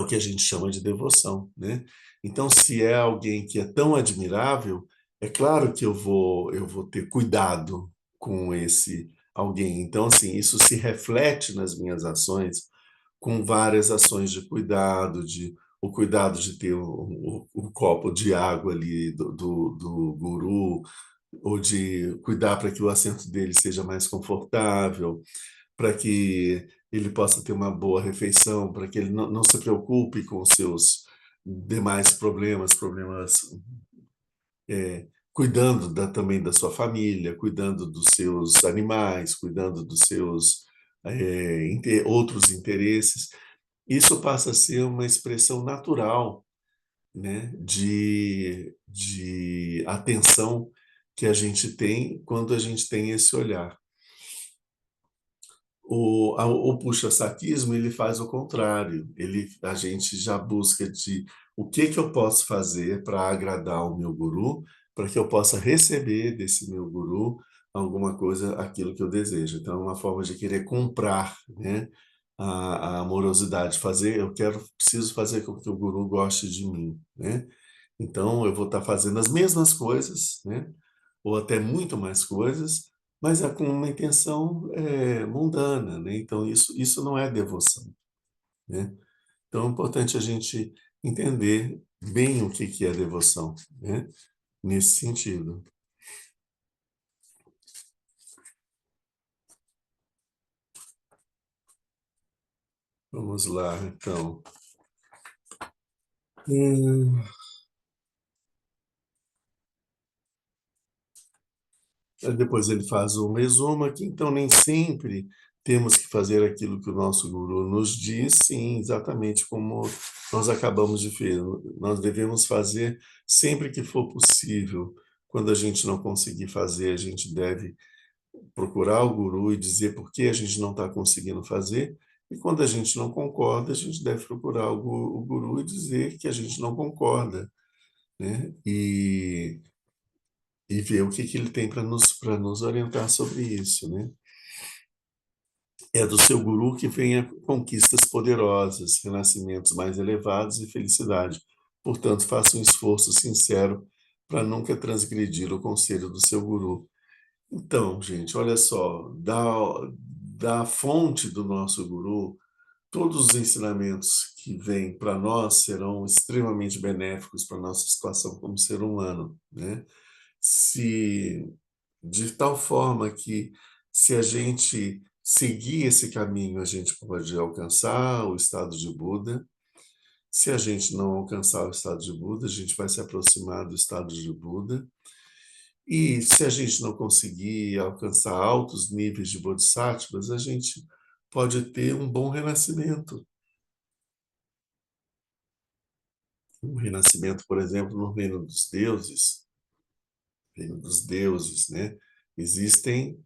que a gente chama de devoção, né? Então, se é alguém que é tão admirável, é claro que eu vou ter cuidado com esse alguém. Então, assim, isso se reflete nas minhas ações com várias ações de cuidado, o cuidado de ter o copo de água ali do guru, ou de cuidar para que o assento dele seja mais confortável, para que ele possa ter uma boa refeição, para que ele não se preocupe com os seus demais problemas cuidando também da sua família, cuidando dos seus animais, cuidando dos seus outros interesses. Isso passa a ser uma expressão natural, né, de atenção que a gente tem quando a gente tem esse olhar. O puxa-saquismo ele faz o contrário. A gente já busca de o que que eu posso fazer para agradar o meu guru, para que eu possa receber desse meu guru alguma coisa, aquilo que eu desejo. Então, é uma forma de querer comprar, né, a amorosidade, preciso fazer com que o guru goste de mim, né? Então, eu vou estar fazendo as mesmas coisas, né? Ou até muito mais coisas, mas é com uma intenção mundana, né? Então, isso não é devoção, né? Então, é importante a gente entender bem o que é devoção, né? Nesse sentido. Vamos lá, então. Hum, Depois ele faz um resumo aqui, então nem sempre temos que fazer aquilo que o nosso guru nos diz, sim, exatamente como nós acabamos de ver. Nós devemos fazer sempre que for possível. Quando a gente não conseguir fazer, a gente deve procurar o guru e dizer por que a gente não está conseguindo fazer. E quando a gente não concorda, a gente deve procurar o guru e dizer que a gente não concorda, né? E ver o que que ele tem para nos orientar sobre isso, né? É do seu guru que vem a conquistas poderosas, renascimentos mais elevados e felicidade. Portanto, faça um esforço sincero para nunca transgredir o conselho do seu guru. Então, gente, olha só, da fonte do nosso guru, todos os ensinamentos que vêm para nós serão extremamente benéficos para a nossa situação como ser humano, né? Se de tal forma que, se a gente seguir esse caminho, a gente pode alcançar o estado de Buda. Se a gente não alcançar o estado de Buda, a gente vai se aproximar do estado de Buda. E se a gente não conseguir alcançar altos níveis de bodhisattvas, a gente pode ter um bom renascimento. Um renascimento, por exemplo, no reino dos deuses, né? Existem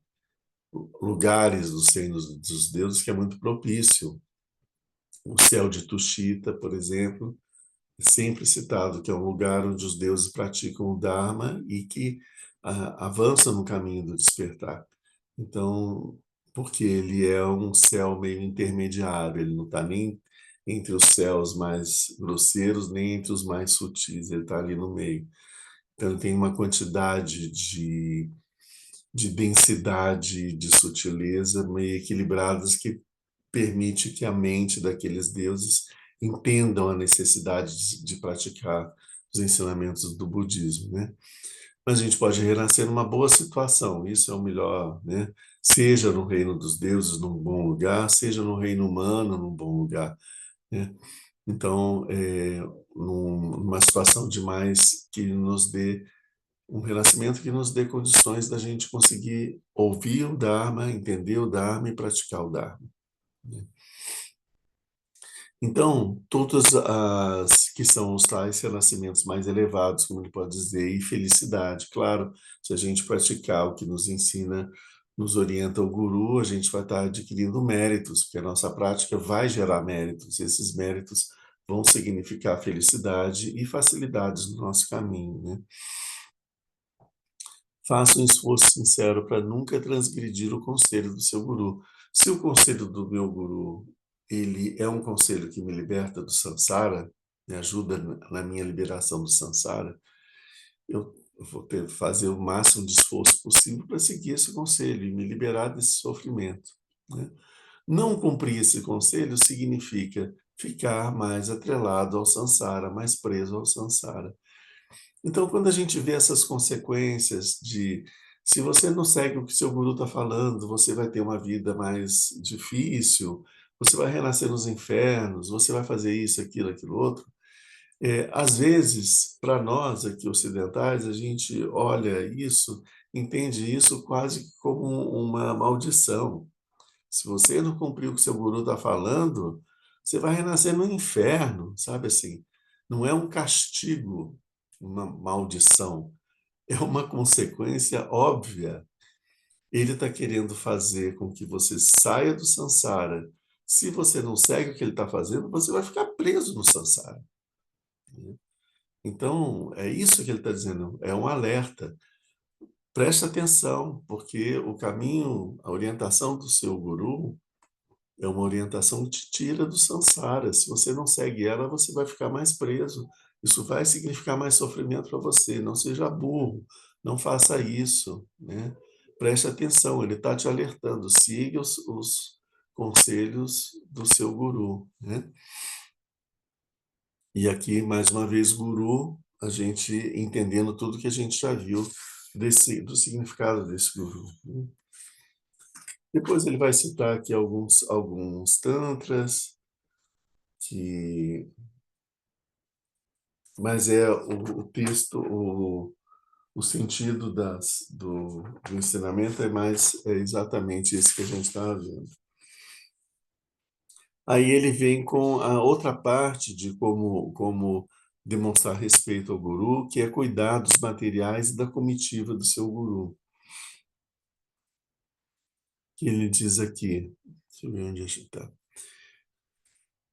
lugares dos reinos dos deuses que é muito propício. O céu de Tushita, por exemplo, é sempre citado que é um lugar onde os deuses praticam o Dharma e que avançam no caminho do despertar. Então, porque ele é um céu meio intermediário, ele não está nem entre os céus mais grosseiros, nem entre os mais sutis, ele está ali no meio. Então, ele tem uma quantidade de densidade, de sutileza meio equilibradas que permite que a mente daqueles deuses entendam a necessidade de praticar os ensinamentos do budismo, né? mas a gente pode renascer numa boa situação, isso é o melhor, né? Seja no reino dos deuses, num bom lugar, seja no reino humano, num bom lugar, né? Então, numa situação demais que nos dê um renascimento que nos dê condições da gente conseguir ouvir o Dharma, entender o Dharma e praticar o Dharma, né? Então, todas as que são os tais renascimentos mais elevados, como ele pode dizer, e felicidade, claro, se a gente praticar o que nos ensina, nos orienta o Guru, a gente vai estar adquirindo méritos, porque a nossa prática vai gerar méritos, esses méritos vão significar felicidade e facilidades no nosso caminho, né? Faça um esforço sincero para nunca transgredir o conselho do seu guru. Se o conselho do meu guru, ele é um conselho que me liberta do samsara, me ajuda na minha liberação do samsara, eu vou fazer o máximo de esforço possível para seguir esse conselho e me liberar desse sofrimento, né? Não cumprir esse conselho significa ficar mais atrelado ao samsara, mais preso ao samsara. Então, quando a gente vê essas consequências de se você não segue o que seu guru está falando, você vai ter uma vida mais difícil, você vai renascer nos infernos, você vai fazer isso, aquilo, outro. Às vezes, para nós aqui ocidentais, a gente olha isso, entende isso quase que como uma maldição. Se você não cumprir o que seu guru está falando, você vai renascer no inferno, sabe assim? Não é um castigo, uma maldição, é uma consequência óbvia. Ele está querendo fazer com que você saia do samsara. Se você não segue o que ele está fazendo, você vai ficar preso no samsara, né? Então, é isso que ele está dizendo, é um alerta. Preste atenção, porque o caminho, a orientação do seu guru é uma orientação que te tira do samsara. Se você não segue ela, você vai ficar mais preso. Isso vai significar mais sofrimento para você. Não seja burro, não faça isso, né? Preste atenção, ele está te alertando. Siga os conselhos do seu guru, né? E aqui, mais uma vez, guru, a gente entendendo tudo que a gente já viu do significado desse guru, né? Depois ele vai citar aqui alguns tantras, que mas o texto, o sentido do ensinamento é exatamente esse que a gente está vendo. Aí ele vem com a outra parte de como demonstrar respeito ao guru, que é cuidar dos materiais e da comitiva do seu guru. Que ele diz aqui, deixa eu ver onde está.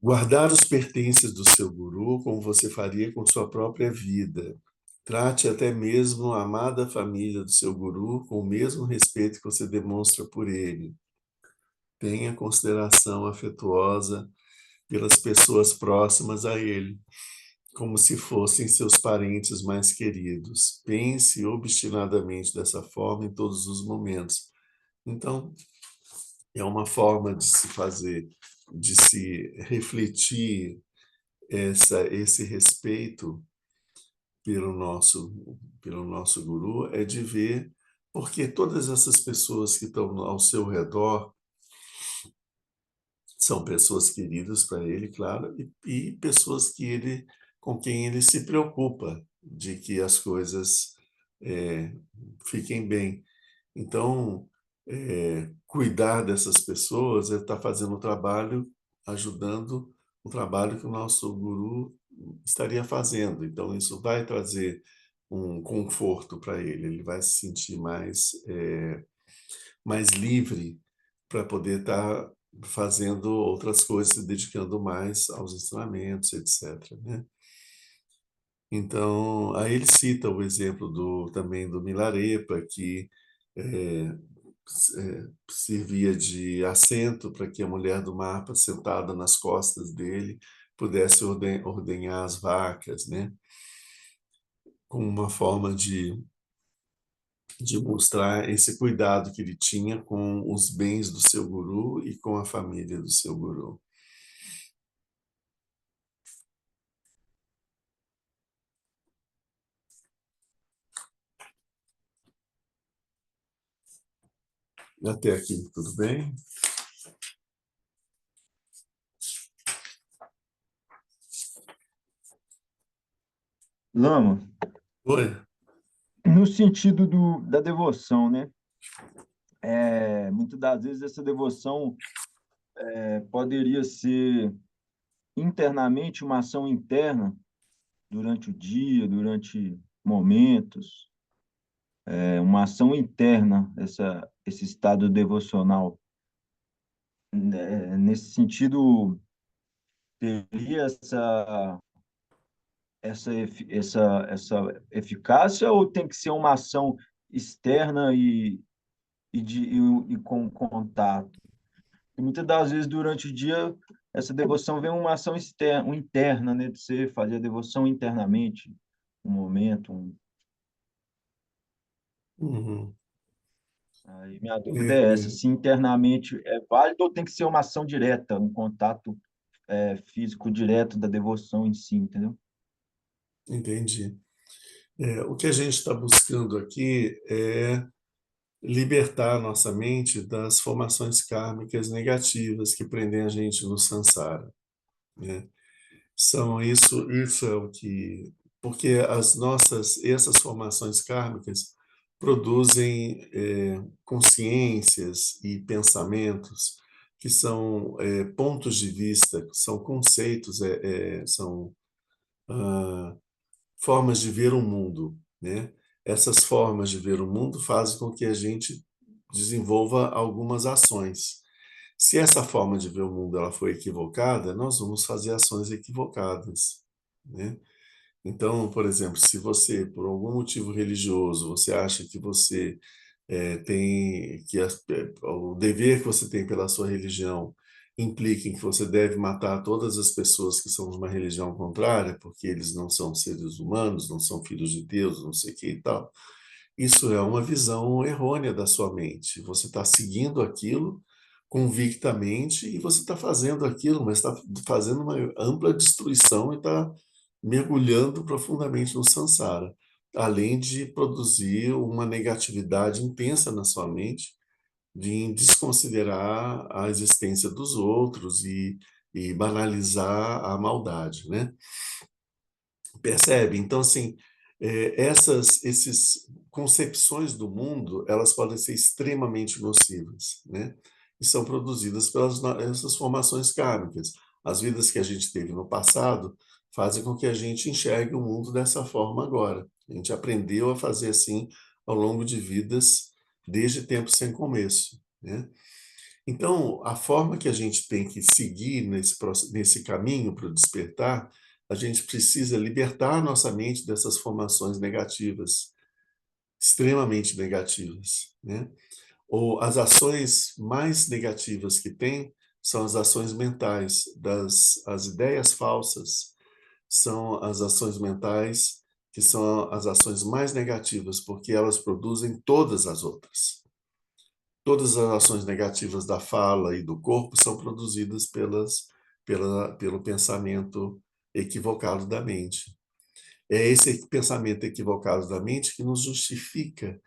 Guardar os pertences do seu guru como você faria com sua própria vida. Trate até mesmo a amada família do seu guru com o mesmo respeito que você demonstra por ele. Tenha consideração afetuosa pelas pessoas próximas a ele, como se fossem seus parentes mais queridos. Pense obstinadamente dessa forma em todos os momentos. Então, é uma forma de se fazer, de se refletir esse respeito pelo nosso guru, é de ver porque todas essas pessoas que estão ao seu redor são pessoas queridas para ele, claro, e pessoas com quem ele se preocupa de que as coisas é, fiquem bem. Então, cuidar dessas pessoas é estar fazendo o trabalho, ajudando o trabalho que o nosso guru estaria fazendo. Então, isso vai trazer um conforto para ele. Ele vai se sentir mais livre para poder estar fazendo outras coisas, se dedicando mais aos ensinamentos, etc., né? Então, aí ele cita o exemplo também do Milarepa, que é, servia de assento para que a mulher do mapa, sentada nas costas dele, pudesse ordenhar as vacas, né? Como uma forma de mostrar esse cuidado que ele tinha com os bens do seu guru e com a família do seu guru. Até aqui, tudo bem? Lama, Oi. no sentido da devoção, né? Muitas das vezes essa devoção poderia ser internamente uma ação interna durante o dia, durante momentos, uma ação interna, esse estado devocional. Nesse sentido, teria essa eficácia ou tem que ser uma ação externa e com contato? E muitas das vezes, durante o dia, essa devoção vem uma ação externa, interna, né? De você fazer a devoção internamente, um momento. Uhum. Aí minha dúvida é essa, É, se internamente é válido ou tem que ser uma ação direta, um contato físico direto da devoção em si, entendeu? entendi. O que a gente está buscando aqui é libertar a nossa mente das formações kármicas negativas que prendem a gente no samsara, né? Isso é o que, porque essas formações kármicas produzem consciências e pensamentos que são pontos de vista, são conceitos, são formas de ver o mundo, né? Essas formas de ver o mundo fazem com que a gente desenvolva algumas ações. Se essa forma de ver o mundo ela foi equivocada, nós vamos fazer ações equivocadas, né? Então, por exemplo, se você, por algum motivo religioso, você acha que você tem o dever que você tem pela sua religião implica em que você deve matar todas as pessoas que são de uma religião contrária, porque eles não são seres humanos, não são filhos de Deus, não sei o que e tal. Isso é uma visão errônea da sua mente. Você está seguindo aquilo convictamente e você está fazendo aquilo, mas está fazendo uma ampla destruição e está mergulhando profundamente no samsara, além de produzir uma negatividade intensa na sua mente, de desconsiderar a existência dos outros e banalizar a maldade, né? Percebe? Então, assim, esses concepções do mundo, elas podem ser extremamente nocivas, né? E são produzidas pelas essas formações kármicas. As vidas que a gente teve no passado fazem com que a gente enxergue o mundo dessa forma agora. A gente aprendeu a fazer assim ao longo de vidas, desde tempos sem começo, né? Então, a forma que a gente tem que seguir nesse caminho para o despertar, a gente precisa libertar a nossa mente dessas formações negativas, extremamente negativas, né? Ou as ações mais negativas que tem são as ações mentais, as ideias falsas são as ações mentais que são as ações mais negativas, porque elas produzem todas as outras. Todas as ações negativas da fala e do corpo são produzidas pelo pensamento equivocado da mente. É esse pensamento equivocado da mente que nos justifica,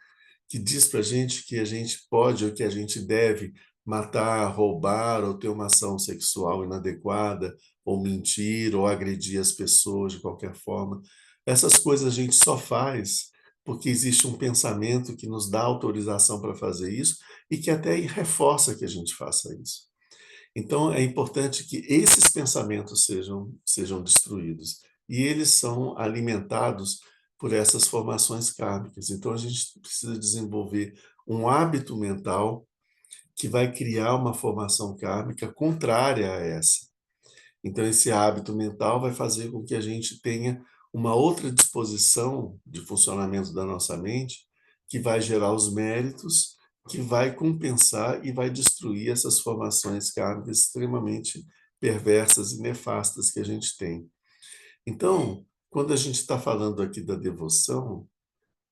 que diz para a gente pode ou que a gente deve matar, roubar ou ter uma ação sexual inadequada, ou mentir, ou agredir as pessoas de qualquer forma. Essas coisas a gente só faz porque existe um pensamento que nos dá autorização para fazer isso e que até reforça que a gente faça isso. Então, é importante que esses pensamentos sejam destruídos. E eles são alimentados por essas formações kármicas. Então, a gente precisa desenvolver um hábito mental que vai criar uma formação kármica contrária a essa. Então, esse hábito mental vai fazer com que a gente tenha uma outra disposição de funcionamento da nossa mente, que vai gerar os méritos, que vai compensar e vai destruir essas formações kármicas extremamente perversas e nefastas que a gente tem. Então, quando a gente está falando aqui da devoção,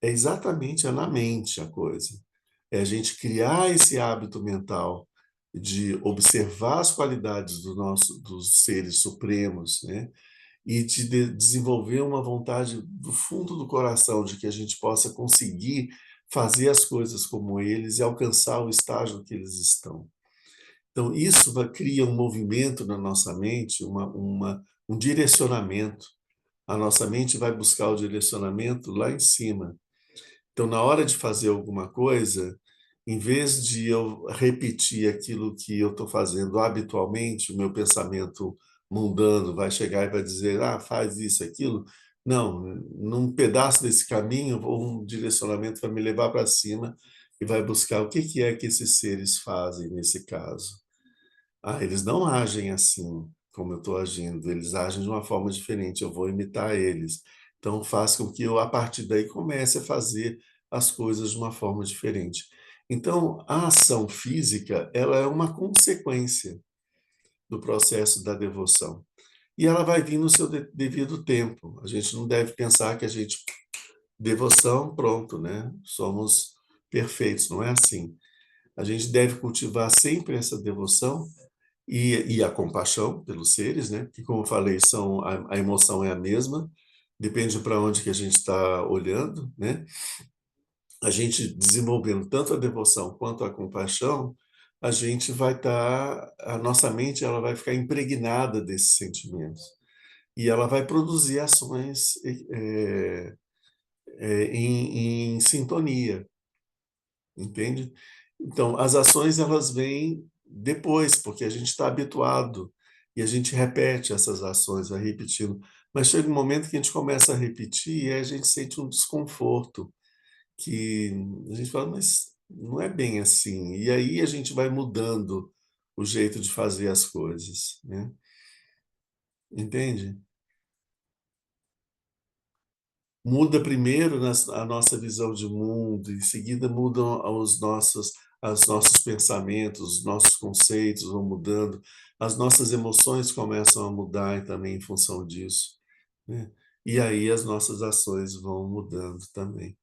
é exatamente na mente a coisa. É a gente criar esse hábito mental de observar as qualidades dos seres supremos, né? E desenvolver uma vontade do fundo do coração de que a gente possa conseguir fazer as coisas como eles e alcançar o estágio que eles estão. Então, isso cria um movimento na nossa mente, um direcionamento. A nossa mente vai buscar o direcionamento lá em cima. Então, na hora de fazer alguma coisa, em vez de eu repetir aquilo que eu estou fazendo habitualmente, o meu pensamento mundano vai chegar e vai dizer, faz isso, aquilo. Não, num pedaço desse caminho, um direcionamento vai me levar para cima e vai buscar o que é que esses seres fazem nesse caso. Eles não agem assim como eu estou agindo, eles agem de uma forma diferente, eu vou imitar eles. Então, faz com que eu, a partir daí, comece a fazer as coisas de uma forma diferente. Então, a ação física, ela é uma consequência do processo da devoção. E ela vai vir no seu devido tempo. A gente não deve pensar que a gente, devoção, pronto, né? Somos perfeitos, não é assim. A gente deve cultivar sempre essa devoção e a compaixão pelos seres, né? Que, como eu falei, a emoção é a mesma, depende para onde que a gente está olhando, né? A gente desenvolvendo tanto a devoção quanto a compaixão, a gente vai a nossa mente ela vai ficar impregnada desses sentimentos e ela vai produzir ações em sintonia, entende? Então, as ações elas vêm depois, porque a gente está habituado e a gente repete essas ações, vai repetindo. Mas chega um momento que a gente começa a repetir e aí a gente sente um desconforto, que a gente fala, mas não é bem assim. E aí a gente vai mudando o jeito de fazer as coisas, né? Entende? Muda primeiro a nossa visão de mundo, em seguida mudam os nossos pensamentos, os nossos conceitos vão mudando, as nossas emoções começam a mudar também em função disso, né? E aí as nossas ações vão mudando também.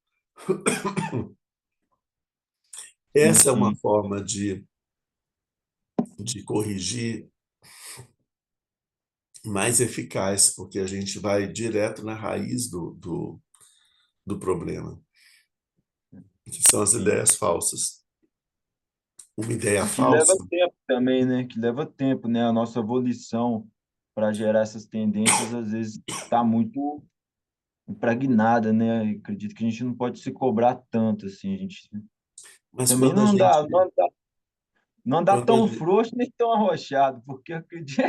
Sim, Essa é uma sim. forma de corrigir mais eficaz, porque a gente vai direto na raiz do problema, que são as Sim. ideias falsas. Uma ideia E que leva falsa. tempo também, né? Que leva tempo, né? A nossa evolução para gerar essas tendências, às vezes, está muito impregnada, né? Eu acredito que a gente não pode se cobrar tanto, assim. A gente Mas também não andar, não andar quando a tão gente, frouxo nem tão arrochado, porque eu acredito,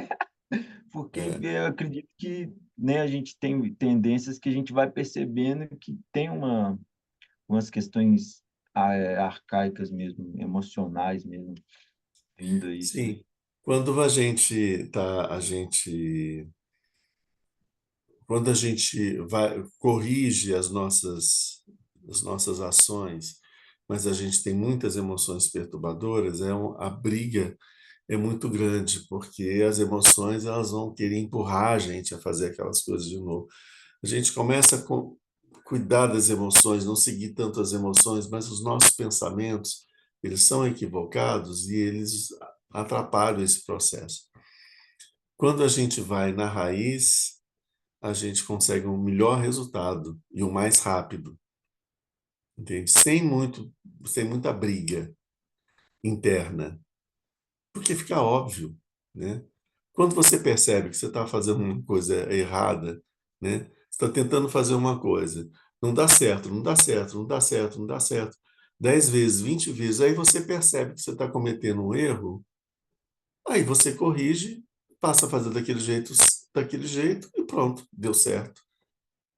porque é, eu acredito que, né, a gente tem tendências que a gente vai percebendo que tem umas questões arcaicas mesmo, emocionais mesmo, vindo aí, sim. sim, quando quando a gente corrige as nossas ações, mas a gente tem muitas emoções perturbadoras, a briga é muito grande, porque as emoções elas vão querer empurrar a gente a fazer aquelas coisas de novo. A gente começa a cuidar das emoções, não seguir tanto as emoções, mas os nossos pensamentos, eles são equivocados e eles atrapalham esse processo. Quando a gente vai na raiz, a gente consegue um melhor resultado e o mais rápido, entende? Sem muita briga interna, porque fica óbvio, né? Quando você percebe que você está fazendo uma coisa errada, né? Você está tentando fazer uma coisa, não dá certo, não dá certo, não dá certo, não dá certo. 10 vezes, 20 vezes, aí você percebe que você está cometendo um erro, aí você corrige, passa a fazer daquele jeito e pronto, deu certo,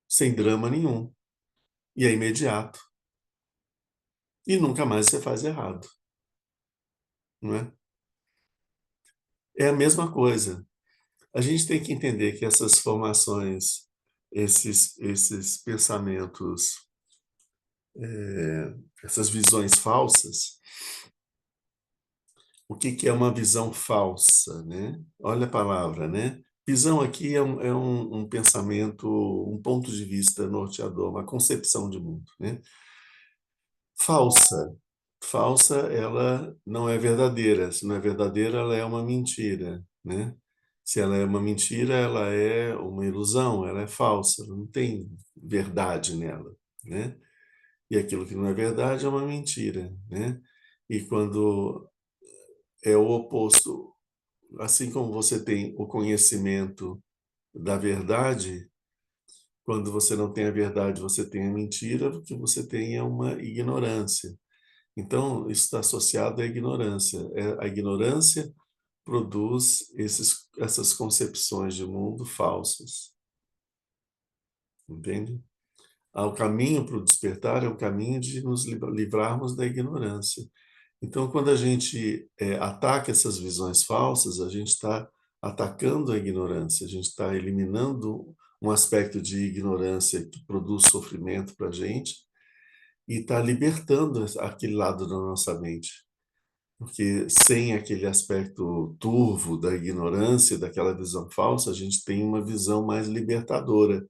sem drama nenhum. E é imediato. E nunca mais você faz errado, não é? É a mesma coisa. A gente tem que entender que essas formações, esses pensamentos, essas visões falsas, o que que é uma visão falsa, né? Olha a palavra, né? Visão aqui um pensamento, um ponto de vista norteador, uma concepção de mundo, né? Falsa. Falsa, ela não é verdadeira. Se não é verdadeira, ela é uma mentira, né? Se ela é uma mentira, ela é uma ilusão, ela é falsa, não tem verdade nela, né? e aquilo que não é verdade é uma mentira, né? E quando é o oposto, assim como você tem o conhecimento da verdade, quando você não tem a verdade, você tem a mentira, o que você tem é uma ignorância. Então, isso está associado à ignorância. A ignorância produz essas concepções de mundo falsas, entende? O caminho para o despertar é o caminho de nos livrarmos da ignorância. Então, quando a gente ataca essas visões falsas, a gente está atacando a ignorância, a gente está eliminando um aspecto de ignorância que produz sofrimento para a gente e está libertando aquele lado da nossa mente. Porque sem aquele aspecto turvo da ignorância, daquela visão falsa, a gente tem uma visão mais libertadora,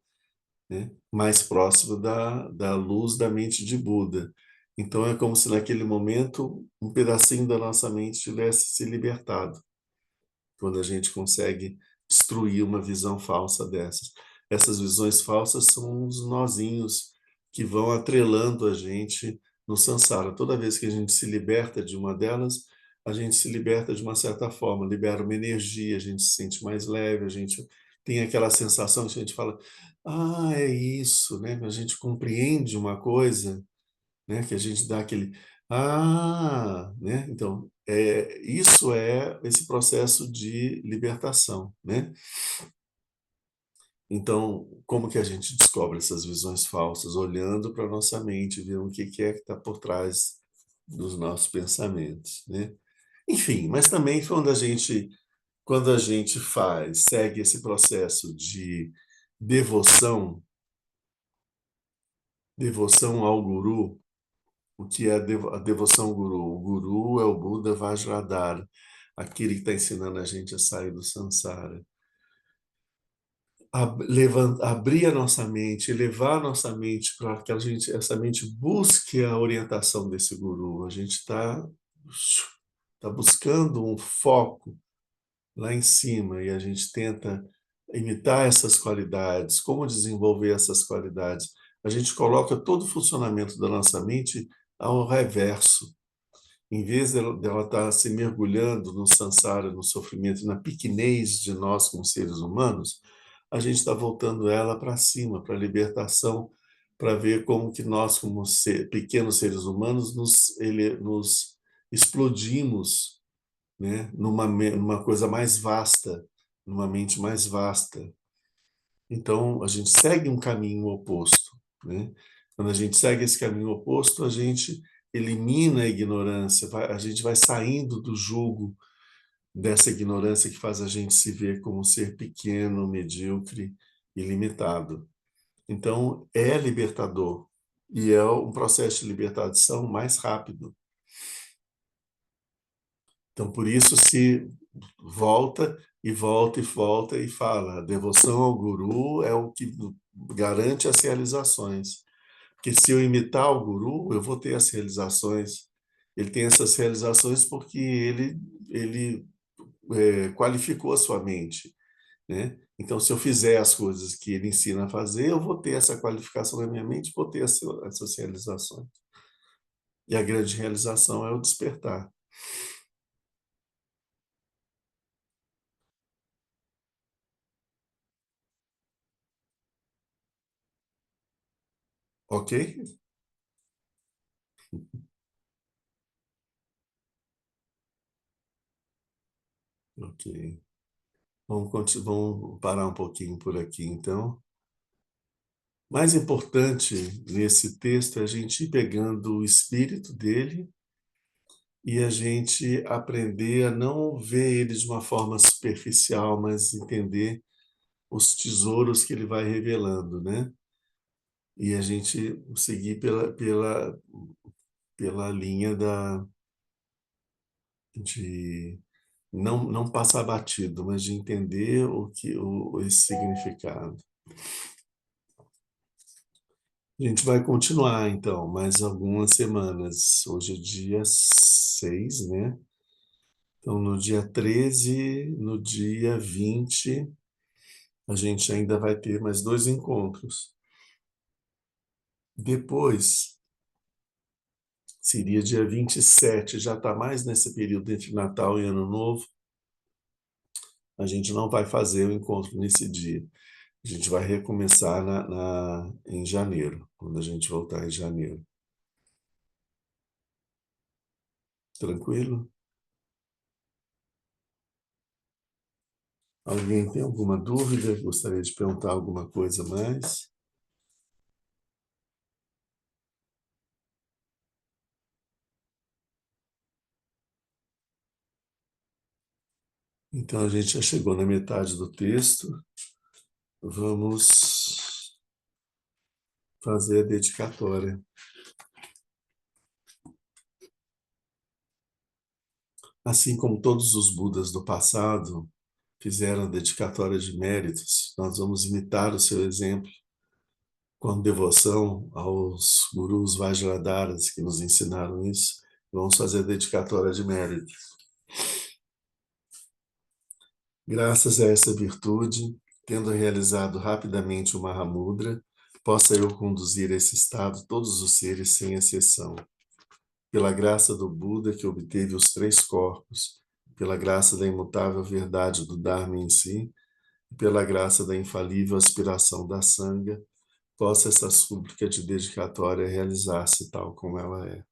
né? Mais próximo da luz da mente de Buda. Então é como se naquele momento um pedacinho da nossa mente tivesse se libertado, quando a gente consegue destruir uma visão falsa dessas. Essas visões falsas são os nozinhos que vão atrelando a gente no samsara. Toda vez que a gente se liberta de uma delas, a gente se liberta de uma certa forma, libera uma energia, a gente se sente mais leve, a gente tem aquela sensação que a gente fala, ah, é isso, né? A gente compreende uma coisa, né? Que a gente dá aquele, ah, né? Então, isso é esse processo de libertação, né? Então, como que a gente descobre essas visões falsas? Olhando para a nossa mente, vendo o que é que está por trás dos nossos pensamentos, né? Enfim, mas também quando a gente segue esse processo de devoção, devoção ao guru, o que é a devoção ao guru? O guru é o Buda Vajradhara, aquele que está ensinando a gente a sair do samsara. Abrir a nossa mente, levar a nossa mente para que essa mente busque a orientação desse guru. A gente tá buscando um foco lá em cima e a gente tenta imitar essas qualidades, como desenvolver essas qualidades. A gente coloca todo o funcionamento da nossa mente ao reverso. Em vez dela estar se mergulhando no samsara, no sofrimento, na pequenez de nós como seres humanos, a gente está voltando ela para cima, para a libertação, para ver como que nós, como pequenos seres humanos, nos explodimos, né, numa coisa mais vasta, numa mente mais vasta. Então, a gente segue um caminho oposto, né? Quando a gente segue esse caminho oposto, a gente elimina a ignorância, a gente vai saindo do jugo dessa ignorância que faz a gente se ver como um ser pequeno, medíocre e limitado. Então, é libertador e é um processo de libertação mais rápido. Então, por isso se volta e volta e volta e fala, a devoção ao guru é o que garante as realizações. Porque se eu imitar o guru, eu vou ter as realizações. Ele tem essas realizações porque ele qualificou a sua mente, né? Então, se eu fizer as coisas que ele ensina a fazer, eu vou ter essa qualificação na minha mente, vou ter essas realizações. E a grande realização é o despertar. Ok? Ok. Vamos parar um pouquinho por aqui, então. Mais importante nesse texto é a gente ir pegando o espírito dele e a gente aprender a não ver ele de uma forma superficial, mas entender os tesouros que ele vai revelando, né? E a gente seguir pela linha de não passar batido, mas de entender esse significado. A gente vai continuar, então, mais algumas semanas. Hoje é dia 6, né? Então, no dia 13, no dia 20, a gente ainda vai ter mais 2 encontros. Depois, seria dia 27, já está mais nesse período entre Natal e Ano Novo. A gente não vai fazer o encontro nesse dia. A gente vai recomeçar em janeiro, quando a gente voltar em janeiro. Tranquilo? Alguém tem alguma dúvida? Gostaria de perguntar alguma coisa a mais? Então, a gente já chegou na metade do texto. Vamos fazer a dedicatória. Assim como todos os Budas do passado fizeram a dedicatória de méritos, nós vamos imitar o seu exemplo com devoção aos gurus Vajradharas que nos ensinaram isso. Vamos fazer a dedicatória de méritos. Graças a essa virtude, tendo realizado rapidamente o Mahamudra, possa eu conduzir a esse estado todos os seres sem exceção. Pela graça do Buda que obteve os 3 corpos, pela graça da imutável verdade do Dharma em si, e pela graça da infalível aspiração da Sangha, possa essa súplica de dedicatória realizar-se tal como ela é.